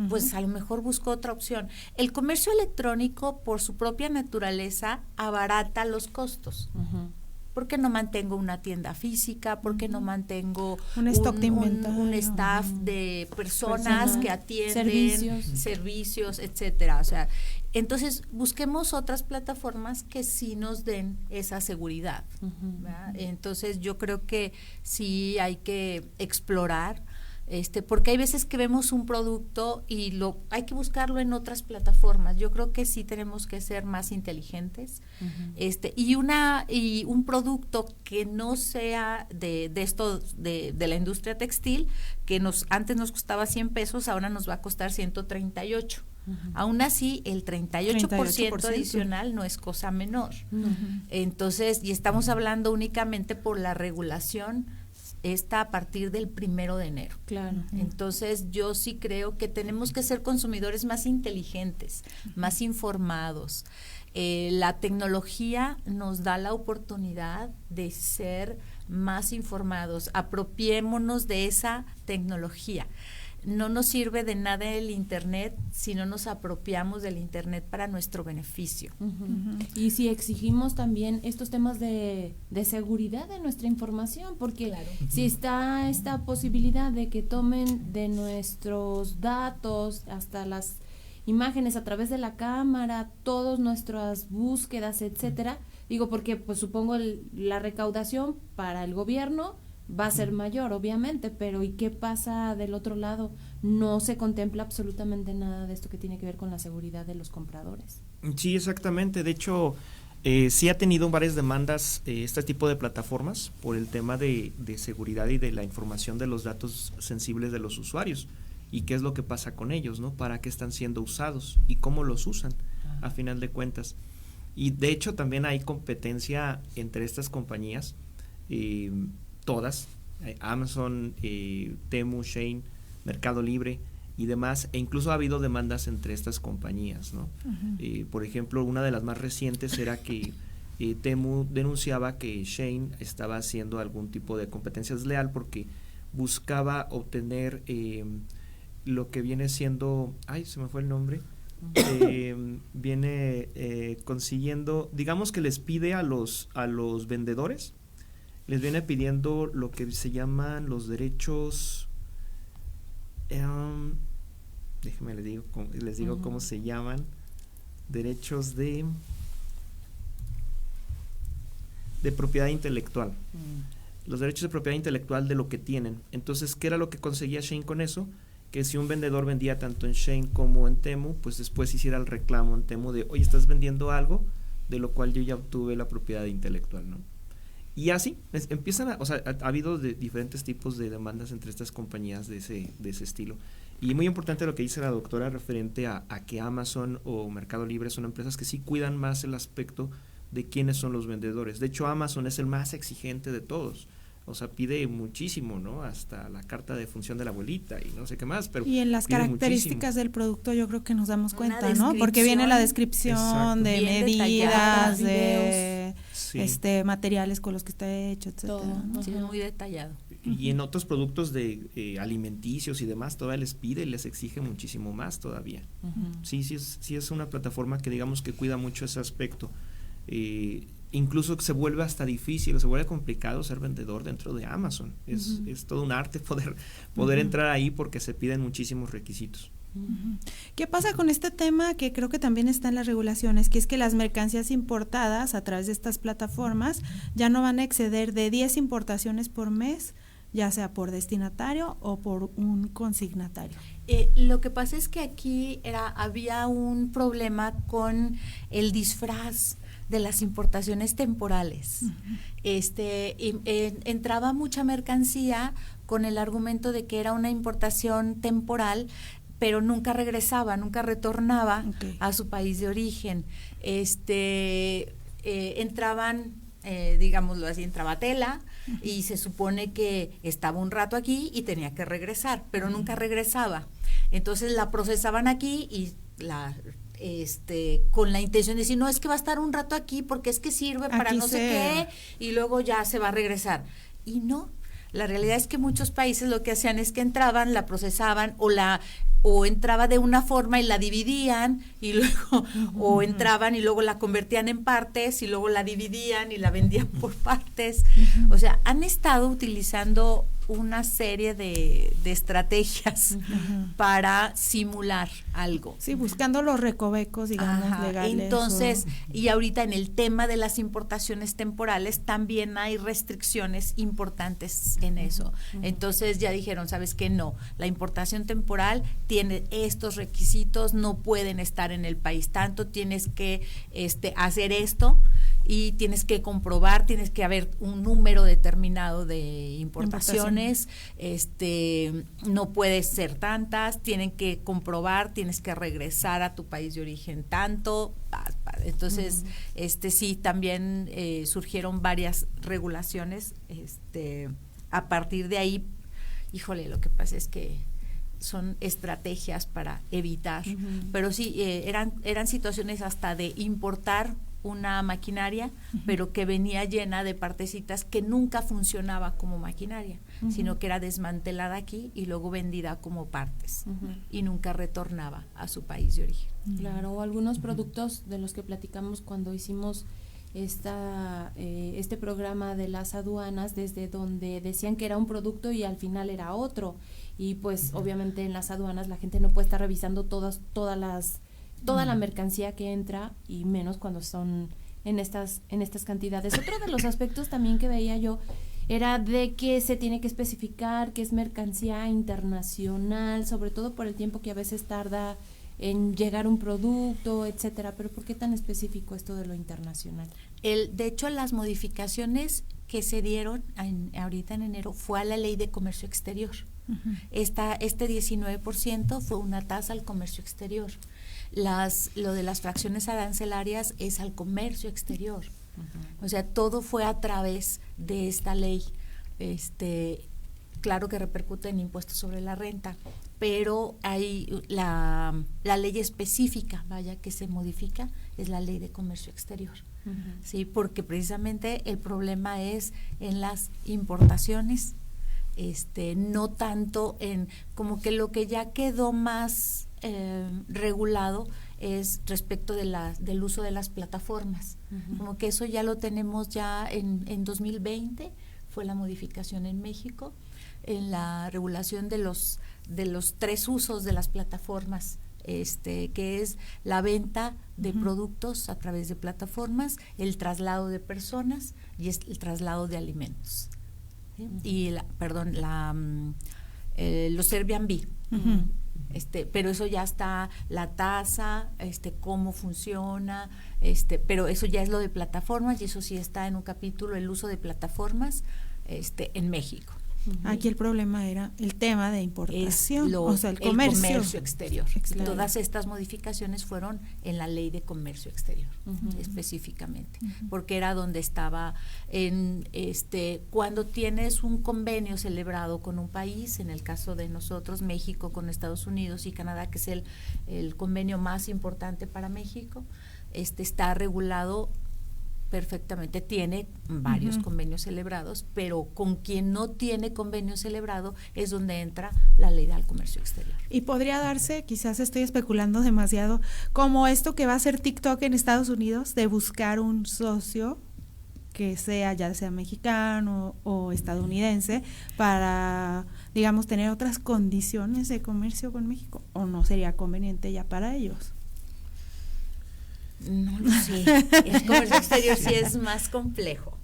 Pues a lo mejor busco otra opción. El comercio electrónico, por su propia naturaleza, abarata los costos. ¿Por qué no mantengo una tienda física? ¿Por qué no mantengo un stock de inventario, un staff de personas que atienden, servicios, etcétera? O sea, entonces busquemos otras plataformas que sí nos den esa seguridad. Entonces yo creo que sí hay que explorar, porque hay veces que vemos un producto y hay que buscarlo en otras plataformas. Yo creo que sí tenemos que ser más inteligentes. Y un producto que no sea de la industria textil, que antes nos costaba 100 pesos, ahora nos va a costar 138. Aún así, el 38% adicional no es cosa menor. Entonces, y estamos hablando únicamente por la regulación está a partir del 1 de enero. Claro. Entonces, yo sí creo que tenemos que ser consumidores más inteligentes, más informados. La tecnología nos da la oportunidad de ser más informados. Apropiémonos de esa tecnología. No nos sirve de nada el Internet si no nos apropiamos del Internet para nuestro beneficio. Y si exigimos también estos temas de seguridad de nuestra información, porque si está esta posibilidad de que tomen de nuestros datos hasta las imágenes a través de la cámara, todas nuestras búsquedas, etcétera, digo porque pues supongo la recaudación para el gobierno va a ser mayor, obviamente, pero ¿y qué pasa del otro lado? No se contempla absolutamente nada de esto que tiene que ver con la seguridad de los compradores. Sí, exactamente. De hecho, sí ha tenido varias demandas este tipo de plataformas por el tema de seguridad y de la información de los datos sensibles de los usuarios y qué es lo que pasa con ellos, ¿no? Para qué están siendo usados y cómo los usan, a final de cuentas. Y de hecho también hay competencia entre estas compañías, todas, Amazon, Temu, Shein, Mercado Libre y demás, e incluso ha habido demandas entre estas compañías, ¿no? Por ejemplo, una de las más recientes era que Temu denunciaba que Shein estaba haciendo algún tipo de competencia desleal porque buscaba obtener lo que viene siendo, se me fue el nombre, viene consiguiendo, digamos que les pide a los vendedores, les viene pidiendo lo que se llaman los derechos, déjenme les digo cómo se llaman, derechos de propiedad intelectual. Los derechos de propiedad intelectual de lo que tienen. Entonces, ¿qué era lo que conseguía Shein con eso? Que si un vendedor vendía tanto en Shein como en Temu, pues después hiciera el reclamo en Temu de, oye, estás vendiendo algo de lo cual yo ya obtuve la propiedad intelectual, ¿no? Y así empiezan ha habido diferentes tipos de demandas entre estas compañías de ese estilo. Y muy importante lo que dice la doctora referente a que Amazon o Mercado Libre son empresas que sí cuidan más el aspecto de quiénes son los vendedores. De hecho, Amazon es el más exigente de todos. O sea, pide muchísimo, ¿no? Hasta la carta de función de la abuelita y no sé qué más, pero y en las características del producto yo creo que nos damos cuenta, ¿no? Porque viene la descripción de medidas, de materiales con los que está hecho, etcétera. Todo, ¿no? Sí, muy detallado. Y en otros productos de alimenticios y demás, todavía les pide, les exige muchísimo más todavía. Sí es una plataforma que digamos que cuida mucho ese aspecto. Incluso se vuelve hasta difícil, se vuelve complicado ser vendedor dentro de Amazon. Es todo un arte poder entrar ahí porque se piden muchísimos requisitos. ¿Qué pasa con este tema que creo que también está en las regulaciones, que es que las mercancías importadas a través de estas plataformas ya no van a exceder de 10 importaciones por mes, ya sea por destinatario o por un consignatario? Lo que pasa es que aquí había un problema con el disfraz de las importaciones temporales. Entraba mucha mercancía con el argumento de que era una importación temporal, pero nunca regresaba, nunca retornaba a su país de origen. Entraban, digámoslo así, entraba tela y se supone que estaba un rato aquí y tenía que regresar, pero nunca regresaba. Entonces la procesaban aquí y con la intención de decir, no, es que va a estar un rato aquí porque es que sirve para no sé qué y luego ya se va a regresar. Y no, la realidad es que muchos países lo que hacían es que entraban, la procesaban o entraba de una forma y la dividían y luego o entraban y luego la convertían en partes y luego la dividían y la vendían por partes. O sea, han estado utilizando una serie de estrategias para simular algo. Sí, buscando los recovecos, digamos, legales. Entonces, y ahorita en el tema de las importaciones temporales también hay restricciones importantes en eso. Entonces ya dijeron, ¿sabes qué? No, la importación temporal tiene estos requisitos, no pueden estar en el país tanto, tienes que hacer esto y tienes que comprobar, tienes que haber un número determinado de importaciones, no puede ser tantas, tienen que comprobar, tienes que regresar a tu país de origen tanto. Entonces, sí, también surgieron varias regulaciones, a partir de ahí, híjole, lo que pasa es que son estrategias para evitar, pero sí, eran situaciones hasta de importar una maquinaria, pero que venía llena de partecitas que nunca funcionaba como maquinaria, sino que era desmantelada aquí y luego vendida como partes y nunca retornaba a su país de origen. Claro, o algunos productos de los que platicamos cuando hicimos este programa de las aduanas, desde donde decían que era un producto y al final era otro, y pues obviamente en las aduanas la gente no puede estar revisando toda la mercancía que entra, y menos cuando son en estas cantidades. Otro de los aspectos también que veía yo era de que se tiene que especificar que es mercancía internacional, sobre todo por el tiempo que a veces tarda en llegar un producto, etcétera. Pero ¿por qué tan específico esto de lo internacional? De hecho, las modificaciones que se dieron ahorita en enero fue a la Ley de Comercio Exterior. Este 19% fue una tasa al comercio exterior. Lo de las fracciones arancelarias es al comercio exterior. O sea, todo fue a través de esta ley. Claro que repercute en impuestos sobre la renta, pero hay la ley específica, que se modifica, es la ley de comercio exterior. Sí, porque precisamente el problema es en las importaciones, no tanto en, como que lo que ya quedó más regulado es respecto del uso de las plataformas. Como que eso ya lo tenemos ya en 2020, fue la modificación en México, en la regulación de los 3 usos de las plataformas, que es la venta de productos a través de plataformas, el traslado de personas y el traslado de alimentos. ¿Sí? Y los Airbnb. Pero eso ya está, la tasa, cómo funciona, pero eso ya es lo de plataformas, y eso sí está en un capítulo, el uso de plataformas en México. Aquí el problema era el tema de importación, el comercio exterior. Todas estas modificaciones fueron en la ley de comercio exterior, específicamente, porque era donde estaba cuando tienes un convenio celebrado con un país, en el caso de nosotros, México con Estados Unidos y Canadá, que es el convenio más importante para México, está regulado perfectamente, tiene varios convenios celebrados, pero con quien no tiene convenio celebrado es donde entra la ley del comercio exterior. Y podría darse, quizás estoy especulando demasiado, como esto que va a hacer TikTok en Estados Unidos, de buscar un socio que sea, ya sea mexicano o estadounidense, para, digamos, tener otras condiciones de comercio con México, ¿o no sería conveniente ya para ellos? No lo sé, el comercio exterior sí es más complejo,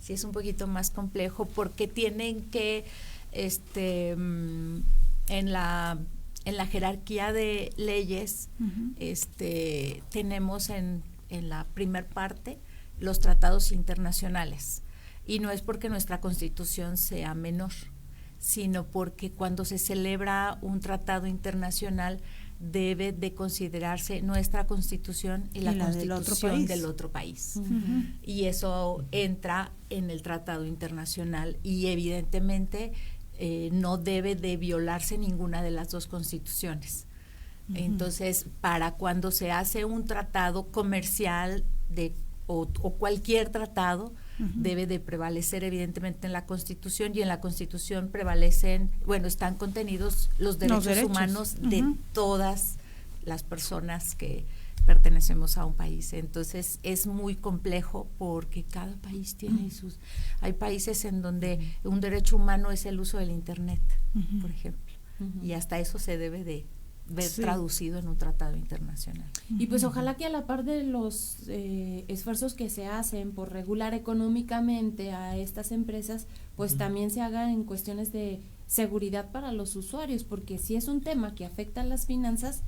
sí es un poquito más complejo, porque tienen que, en la jerarquía de leyes, tenemos en la primer parte los tratados internacionales, y no es porque nuestra Constitución sea menor, sino porque cuando se celebra un tratado internacional debe de considerarse nuestra Constitución y la Constitución del otro país. Y eso entra en el tratado internacional, y evidentemente no debe de violarse ninguna de las dos constituciones. Entonces, para cuando se hace un tratado comercial o cualquier tratado, debe de prevalecer evidentemente en la Constitución, y en la Constitución están contenidos los derechos humanos de todas las personas que pertenecemos a un país. Entonces es muy complejo, porque cada país tiene hay países en donde un derecho humano es el uso del internet, por ejemplo, y hasta eso se debe de ver traducido en un tratado internacional. Y pues ojalá que a la par de los esfuerzos que se hacen por regular económicamente a estas empresas, pues también se hagan en cuestiones de seguridad para los usuarios, porque si es un tema que afecta a las finanzas,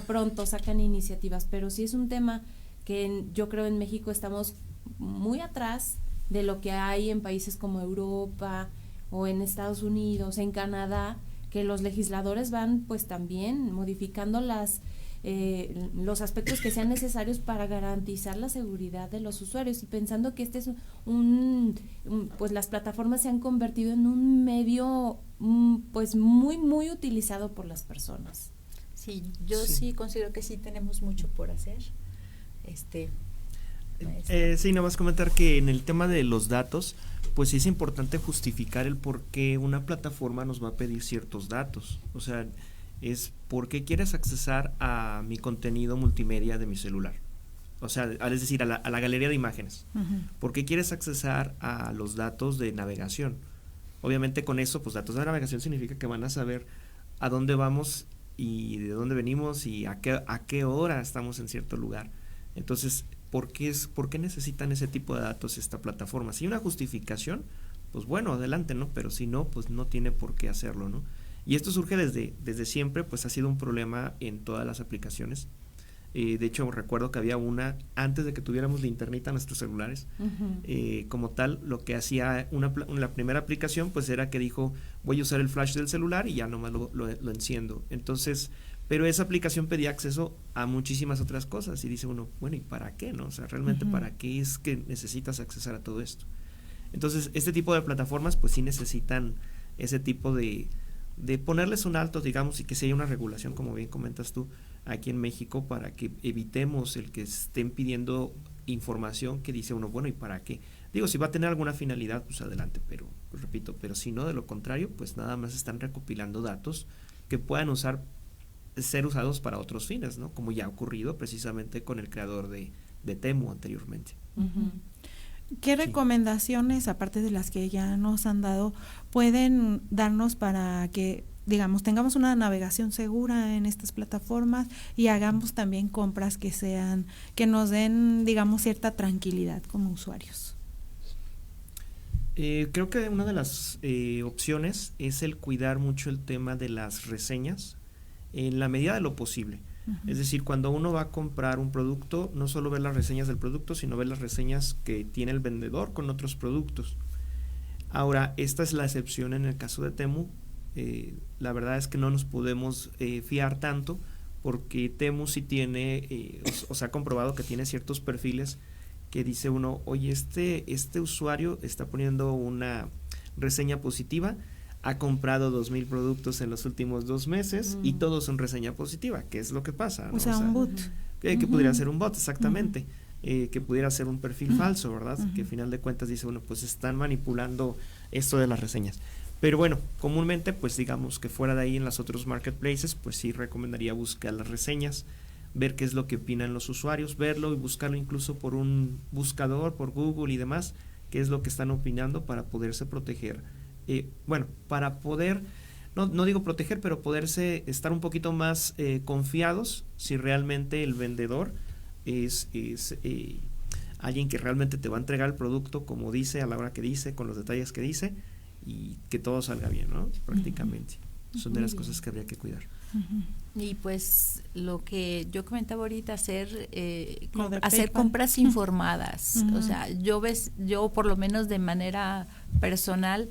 pronto sacan iniciativas, pero si es un tema que yo creo en México estamos muy atrás de lo que hay en países como Europa o en Estados Unidos, en Canadá, que los legisladores van pues también modificando los aspectos que sean necesarios para garantizar la seguridad de los usuarios, y pensando que este es pues las plataformas se han convertido en un medio pues muy muy utilizado por las personas. Sí, yo sí considero que sí tenemos mucho por hacer. Sí, nada más comentar que en el tema de los datos, pues sí es importante justificar el por qué una plataforma nos va a pedir ciertos datos. O sea, es por qué quieres accesar a mi contenido multimedia de mi celular. O sea, es decir, a la galería de imágenes. ¿Por qué quieres accesar a los datos de navegación? Obviamente con eso, pues datos de navegación significa que van a saber a dónde vamos y de dónde venimos y a qué hora estamos en cierto lugar. Entonces, ¿por qué necesitan ese tipo de datos esta plataforma? Si hay una justificación, pues bueno, adelante, ¿no? Pero si no, pues no tiene por qué hacerlo, ¿no? Y esto surge desde siempre, pues ha sido un problema en todas las aplicaciones. De hecho, recuerdo que había una, antes de que tuviéramos la internet a nuestros celulares, como tal, lo que hacía la primera aplicación, pues era que dijo, voy a usar el flash del celular y ya nomás lo enciendo. Entonces, pero esa aplicación pedía acceso a muchísimas otras cosas y dice uno, bueno, ¿y para qué, no? O sea, realmente ¿para qué es que necesitas accesar a todo esto? Entonces, este tipo de plataformas, pues sí necesitan ese tipo de ponerles un alto, digamos, y que sea una regulación, como bien comentas tú, aquí en México, para que evitemos el que estén pidiendo información que dice uno, bueno, ¿y para qué? Digo, si va a tener alguna finalidad, pues adelante, pero pues repito, pero si no, de lo contrario, pues nada más están recopilando datos que puedan ser usados para otros fines, ¿no? Como ya ha ocurrido precisamente con el creador de Temu anteriormente. ¿Qué recomendaciones, aparte de las que ya nos han dado, pueden darnos para que, digamos, tengamos una navegación segura en estas plataformas y hagamos también compras que nos den, digamos, cierta tranquilidad como usuarios? Creo que una de las opciones es el cuidar mucho el tema de las reseñas en la medida de lo posible. Es decir, cuando uno va a comprar un producto, no solo ver las reseñas del producto, sino ver las reseñas que tiene el vendedor con otros productos. Ahora, esta es la excepción en el caso de Temu. La verdad es que no nos podemos fiar tanto, porque Temu sí tiene, o se ha comprobado que tiene ciertos perfiles que dice uno, oye, este usuario está poniendo una reseña positiva, ha comprado 2,000 productos en los últimos 2 meses y todos son reseña positiva. ¿Qué es lo que pasa? ¿No? O sea, un bot. Que pudiera ser un bot, exactamente. Que pudiera ser un perfil falso, ¿verdad? Que al final de cuentas dice uno, pues están manipulando esto de las reseñas. Pero bueno, comúnmente, pues digamos que fuera de ahí en los otros marketplaces, pues sí recomendaría buscar las reseñas, ver qué es lo que opinan los usuarios, verlo y buscarlo incluso por un buscador, por Google y demás, qué es lo que están opinando para poderse proteger. Para poder, no digo proteger, pero poderse estar un poquito más confiados si realmente el vendedor es alguien que realmente te va a entregar el producto como dice, a la hora que dice, con los detalles que dice, y que todo salga bien, ¿no? Prácticamente. Son de las cosas que habría que cuidar. Y pues lo que yo comentaba ahorita, hacer PayPal. compras informadas. O sea, yo por lo menos de manera personal,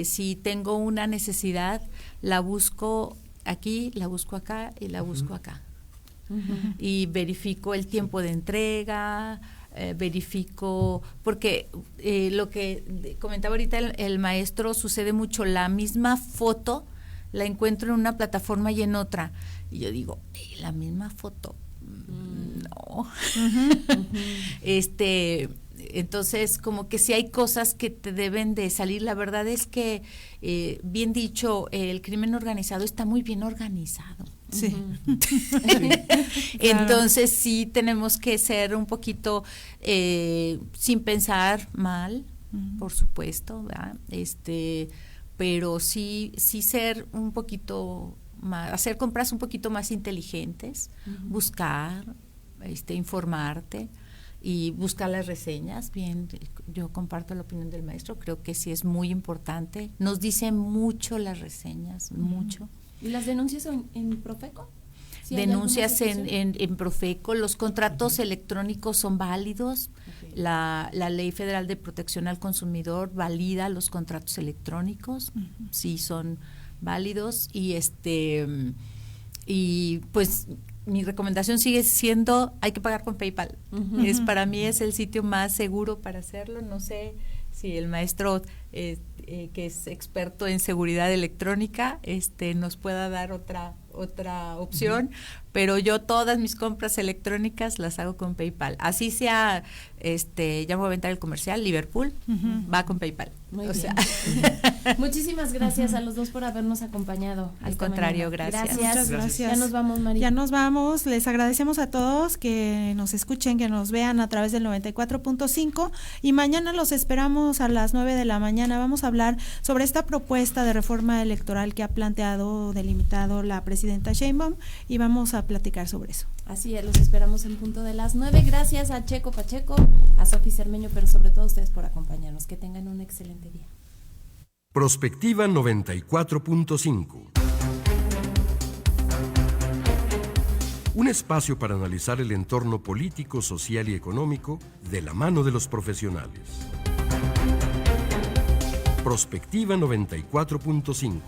si tengo una necesidad, la busco aquí, la busco acá y la busco acá. Y verifico el tiempo de entrega, verifico, porque lo que comentaba ahorita el maestro, sucede mucho, la misma foto la encuentro en una plataforma y en otra, y yo digo, la misma foto, no. Entonces, como que sí hay cosas que te deben de salir. La verdad es que, bien dicho, el crimen organizado está muy bien organizado. Sí. Entonces sí tenemos que ser un poquito sin pensar mal, por supuesto, ¿verdad? Pero sí ser un poquito más, hacer compras un poquito más inteligentes, buscar, informarte y buscar las reseñas. Bien, yo comparto la opinión del maestro, creo que sí es muy importante. Nos dicen mucho las reseñas, mucho. ¿Y las denuncias en Profeco? ¿Sí Denuncias en Profeco, los contratos electrónicos son válidos. Okay. La Ley Federal de Protección al Consumidor valida los contratos electrónicos, sí son válidos, y pues mi recomendación sigue siendo, hay que pagar con PayPal. Para mí es el sitio más seguro para hacerlo. No sé si el maestro que es experto en seguridad electrónica nos pueda dar otra opción, pero yo todas mis compras electrónicas las hago con PayPal. Así sea, ya me voy a aventar el comercial, Liverpool, va con PayPal. Muy bien. Muchísimas gracias a los dos por habernos acompañado. Al contrario, gracias. Muchas gracias. Ya nos vamos, María. Ya nos vamos. Les agradecemos a todos que nos escuchen, que nos vean a través del 94.5 y mañana los esperamos a las 9 de la mañana. Vamos a hablar sobre esta propuesta de reforma electoral que ha delimitado la presidenta Sheinbaum y vamos a platicar sobre eso. Así es, los esperamos en punto de las 9. Gracias a Checo Pacheco, a Sofi Cermeño, pero sobre todo a ustedes por acompañarnos. Que tengan un excelente día. Prospectiva 94.5. Un espacio para analizar el entorno político, social y económico de la mano de los profesionales. Prospectiva 94.5.